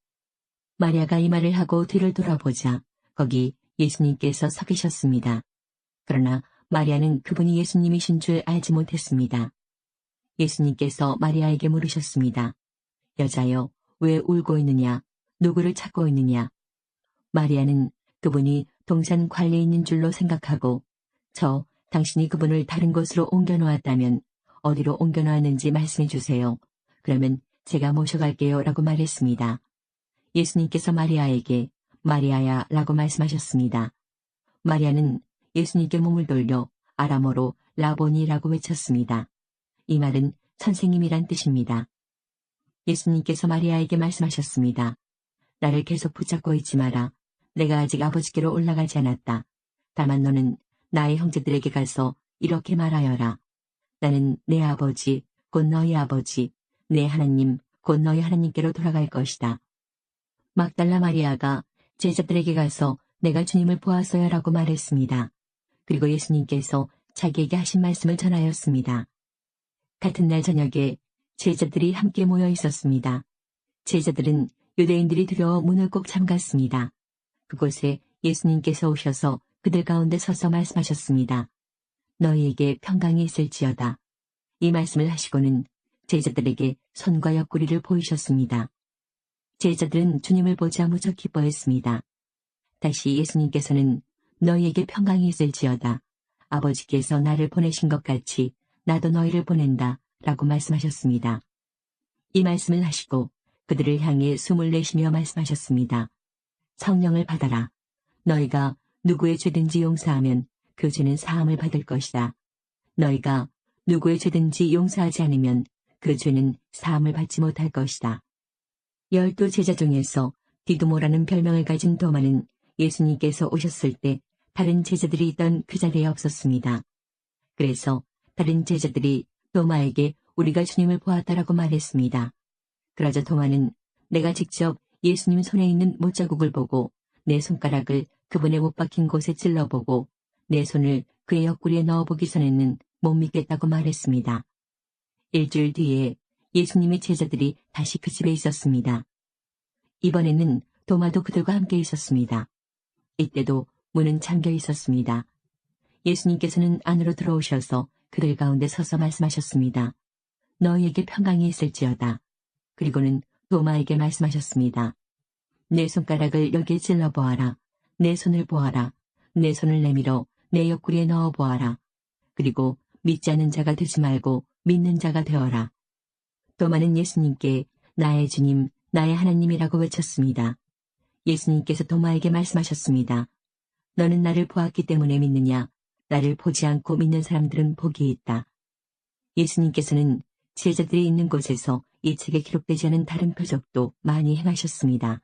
마리아가 이 말을 하고 뒤를 돌아보자 거기 예수님께서 서 계셨습니다. 그러나 마리아는 그분이 예수님이신 줄 알지 못했습니다. 예수님께서 마리아에게 물으셨습니다. 여자여, 왜 울고 있느냐? 누구를 찾고 있느냐? 마리아는 그분이 동산 관리에 있는 줄로 생각하고 당신이 그분을 다른 곳으로 옮겨놓았다면 어디로 옮겨놓았는지 말씀해 주세요. 그러면 제가 모셔갈게요 라고 말했습니다. 예수님께서 마리아에게 마리아야 라고 말씀하셨습니다. 마리아는 예수님께 몸을 돌려 아람어로 라보니라고 외쳤습니다. 이 말은 선생님이란 뜻입니다. 예수님께서 마리아에게 말씀하셨습니다. 나를 계속 붙잡고 있지 마라. 내가 아직 아버지께로 올라가지 않았다. 다만 너는 나의 형제들에게 가서 이렇게 말하여라. 나는 내 아버지, 곧 너희 아버지, 내 하나님, 곧 너희 하나님께로 돌아갈 것이다. 막달라 마리아가 제자들에게 가서 내가 주님을 보았어요 라고 말했습니다. 그리고 예수님께서 자기에게 하신 말씀을 전하였습니다. 같은 날 저녁에 제자들이 함께 모여 있었습니다. 제자들은 유대인들이 두려워 문을 꼭 잠갔습니다. 그곳에 예수님께서 오셔서 그들 가운데 서서 말씀하셨습니다. 너희에게 평강이 있을지어다. 이 말씀을 하시고는 제자들에게 손과 옆구리를 보이셨습니다. 제자들은 주님을 보자 무척 기뻐했습니다. 다시 예수님께서는 너희에게 평강이 있을지어다. 아버지께서 나를 보내신 것 같이 나도 너희를 보낸다. 라고 말씀하셨습니다. 이 말씀을 하시고 그들을 향해 숨을 내쉬며 말씀하셨습니다. 성령을 받아라. 너희가 누구의 죄든지 용서하면 그 죄는 사함을 받을 것이다. 너희가 누구의 죄든지 용서하지 않으면 그 죄는 사함을 받지 못할 것이다. 12 제자 중에서 디두모라는 별명을 가진 도마는 예수님께서 오셨을 때 다른 제자들이 있던 그 자리에 없었습니다. 그래서 다른 제자들이 도마에게 우리가 주님을 보았다라고 말했습니다. 그러자 도마는 내가 직접 예수님 손에 있는 못자국을 보고 내 손가락을 그분의 못 박힌 곳에 찔러보고 내 손을 그의 옆구리에 넣어보기 전에는 못 믿겠다고 말했습니다. 일주일 뒤에 예수님의 제자들이 다시 그 집에 있었습니다. 이번에는 도마도 그들과 함께 있었습니다. 이때도 문은 잠겨 있었습니다. 예수님께서는 안으로 들어오셔서 그들 가운데 서서 말씀하셨습니다. 너희에게 평강이 있을지어다. 그리고는 도마에게 말씀하셨습니다. 내 손가락을 여기에 찔러보아라. 내 손을 보아라. 내 손을 내밀어 내 옆구리에 넣어보아라. 그리고 믿지 않는 자가 되지 말고 믿는 자가 되어라. 도마는 예수님께 나의 주님, 나의 하나님이라고 외쳤습니다. 예수님께서 도마에게 말씀하셨습니다. 너는 나를 보았기 때문에 믿느냐? 나를 보지 않고 믿는 사람들은 복이 있다. 예수님께서는 제자들이 있는 곳에서 이 책에 기록되지 않은 다른 표적도 많이 행하셨습니다.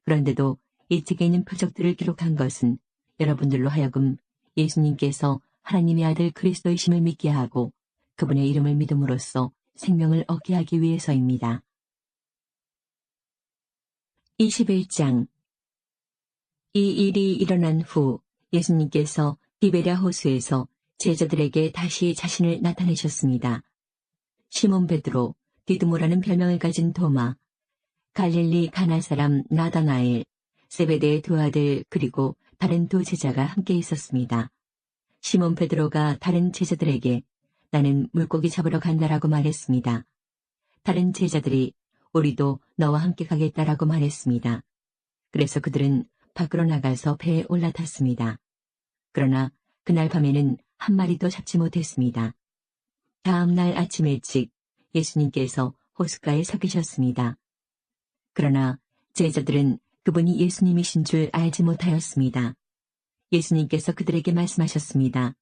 그런데도 이 책에 있는 표적들을 기록한 것은 여러분들로 하여금 예수님께서 하나님의 아들 그리스도이심을 믿게 하고 그분의 이름을 믿음으로써 생명을 얻게 하기 위해서입니다. 21장 이 일이 일어난 후 예수님께서 디베랴 호수에서 제자들에게 다시 자신을 나타내셨습니다. 시몬 베드로, 디두모라는 별명을 가진 도마, 갈릴리 가나 사람 나다나엘, 세베대의 두 아들 그리고 다른 두 제자가 함께 있었습니다. 시몬 베드로가 다른 제자들에게 나는 물고기 잡으러 간다라고 말했습니다. 다른 제자들이 우리도 너와 함께 가겠다라고 말했습니다. 그래서 그들은 밖으로 나가서 배에 올라탔습니다. 그러나 그날 밤에는 한 마리도 잡지 못했습니다. 다음 날 아침 일찍 예수님께서 호숫가에 서 계셨습니다. 그러나 제자들은 그분이 예수님이신 줄 알지 못하였습니다. 예수님께서 그들에게 말씀하셨습니다.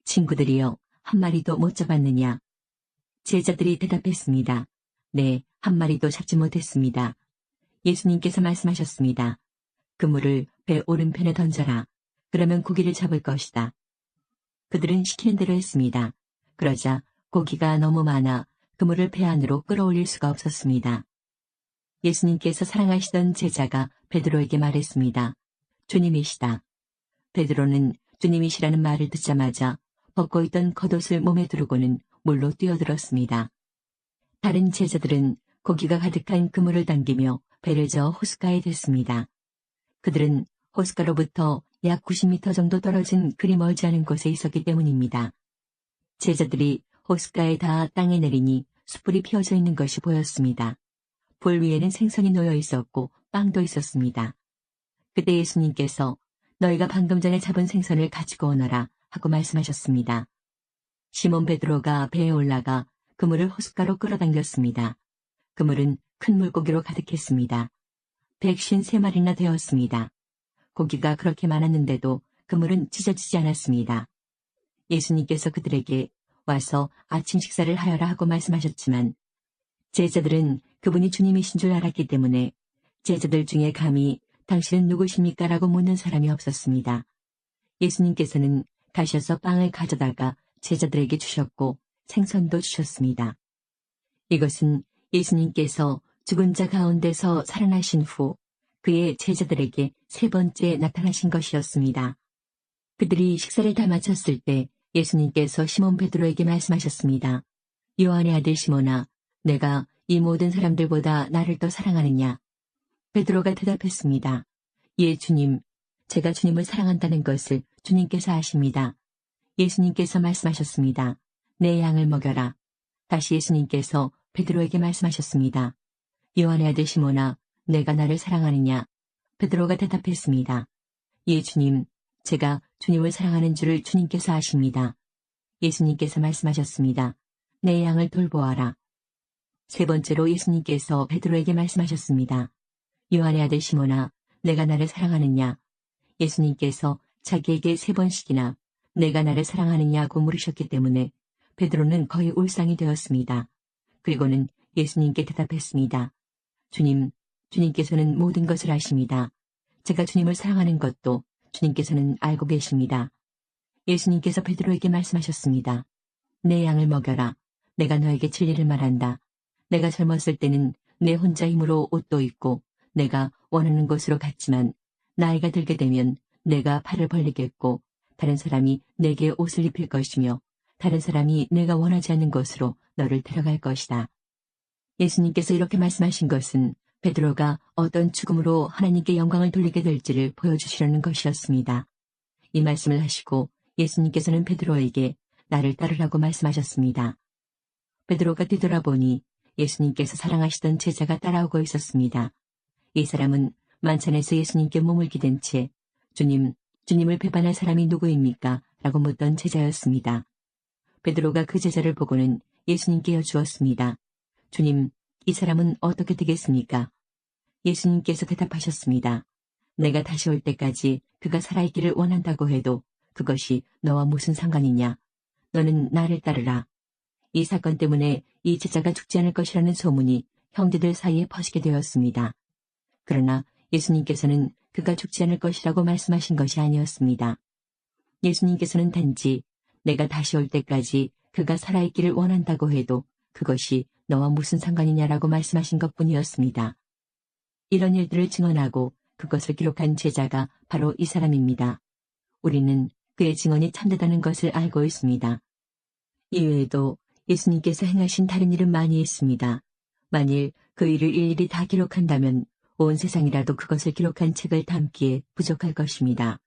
친구들이여, 한 마리도 못 잡았느냐? 제자들이 대답했습니다. 네, 한 마리도 잡지 못했습니다. 예수님께서 말씀하셨습니다. 그물을 배 오른편에 던져라. 그러면 고기를 잡을 것이다. 그들은 시키는 대로 했습니다. 그러자 고기가 너무 많아 그물을 배 안으로 끌어올릴 수가 없었습니다. 예수님께서 사랑하시던 제자가 베드로에게 말했습니다. 주님이시다. 베드로는 주님이시라는 말을 듣자마자 벗고 있던 겉옷을 몸에 두르고는 물로 뛰어들었습니다. 다른 제자들은 고기가 가득한 그물을 당기며 배를 저어 호숫가에 댔습니다. 그들은 호숫가로부터 약 90m 정도 떨어진 그리 멀지 않은 곳에 있었기 때문입니다. 제자들이 호숫가에 닿아 땅에 내리니 숯불이 피어져 있는 것이 보였습니다. 불 위에는 생선이 놓여 있었고 빵도 있었습니다. 그때 예수님께서 너희가 방금 전에 잡은 생선을 가지고 오너라 하고 말씀하셨습니다. 시몬 베드로가 배에 올라가 그물을 호숫가로 끌어당겼습니다. 그물은 큰 물고기로 가득했습니다. 153마리나 되었습니다. 고기가 그렇게 많았는데도 그물은 찢어지지 않았습니다. 예수님께서 그들에게 와서 아침 식사를 하여라 하고 말씀하셨지만 제자들은 그분이 주님이신 줄 알았기 때문에 제자들 중에 감히 당신은 누구십니까? 라고 묻는 사람이 없었습니다. 예수님께서는 가셔서 빵을 가져다가 제자들에게 주셨고 생선도 주셨습니다. 이것은 예수님께서 죽은 자 가운데서 살아나신 후 그의 제자들에게 세 번째 나타나신 것이었습니다. 그들이 식사를 다 마쳤을 때 예수님께서 시몬 베드로에게 말씀하셨습니다. 요한의 아들 시몬아, 내가 이 모든 사람들보다 나를 더 사랑하느냐? 베드로가 대답했습니다. 예, 주님, 제가 주님을 사랑한다는 것을 주님께서 아십니다. 예수님께서 말씀하셨습니다. 내 양을 먹여라. 다시 예수님께서 베드로에게 말씀하셨습니다. 요한의 아들 시몬아, 내가 나를 사랑하느냐? 베드로가 대답했습니다. 예, 주님, 제가 주님을 사랑하는 줄을 주님께서 아십니다. 예수님께서 말씀하셨습니다. 내 양을 돌보아라. 세 번째로 예수님께서 베드로에게 말씀하셨습니다. 요한의 아들 시몬아, 내가 나를 사랑하느냐? 예수님께서 자기에게 세 번씩이나 내가 나를 사랑하느냐고 물으셨기 때문에 베드로는 거의 울상이 되었습니다. 그리고는 예수님께 대답했습니다. 주님, 주님께서는 모든 것을 아십니다. 제가 주님을 사랑하는 것도 주님께서는 알고 계십니다. 예수님께서 베드로에게 말씀하셨습니다. 내 양을 먹여라. 내가 너에게 진리를 말한다. 내가 젊었을 때는 내 혼자 힘으로 옷도 입고 내가 원하는 곳으로 갔지만 나이가 들게 되면 내가 팔을 벌리겠고 다른 사람이 내게 옷을 입힐 것이며 다른 사람이 내가 원하지 않는 곳으로 너를 데려갈 것이다. 예수님께서 이렇게 말씀하신 것은 베드로가 어떤 죽음으로 하나님께 영광을 돌리게 될지를 보여주시려는 것이었습니다. 이 말씀을 하시고 예수님께서는 베드로에게 나를 따르라고 말씀하셨습니다. 베드로가 뒤돌아보니 예수님께서 사랑하시던 제자가 따라오고 있었습니다. 이 사람은 만찬에서 예수님께 몸을 기댄 채 주님, 주님을 배반할 사람이 누구입니까? 라고 묻던 제자였습니다. 베드로가 그 제자를 보고는 예수님께 여쭈었습니다. 주님, 이 사람은 어떻게 되겠습니까? 예수님께서 대답하셨습니다. 내가 다시 올 때까지 그가 살아있기를 원한다고 해도 그것이 너와 무슨 상관이냐? 너는 나를 따르라. 이 사건 때문에 이 제자가 죽지 않을 것이라는 소문이 형제들 사이에 퍼지게 되었습니다. 그러나 예수님께서는 그가 죽지 않을 것이라고 말씀하신 것이 아니었습니다. 예수님께서는 단지 내가 다시 올 때까지 그가 살아있기를 원한다고 해도 그것이 너와 무슨 상관이냐라고 말씀하신 것뿐이었습니다. 이런 일들을 증언하고 그것을 기록한 제자가 바로 이 사람입니다. 우리는 그의 증언이 참되다는 것을 알고 있습니다. 이외에도 예수님께서 행하신 다른 일은 많이 있습니다. 만일 그 일을 일일이 다 기록한다면 온 세상이라도 그것을 기록한 책을 담기에 부족할 것입니다.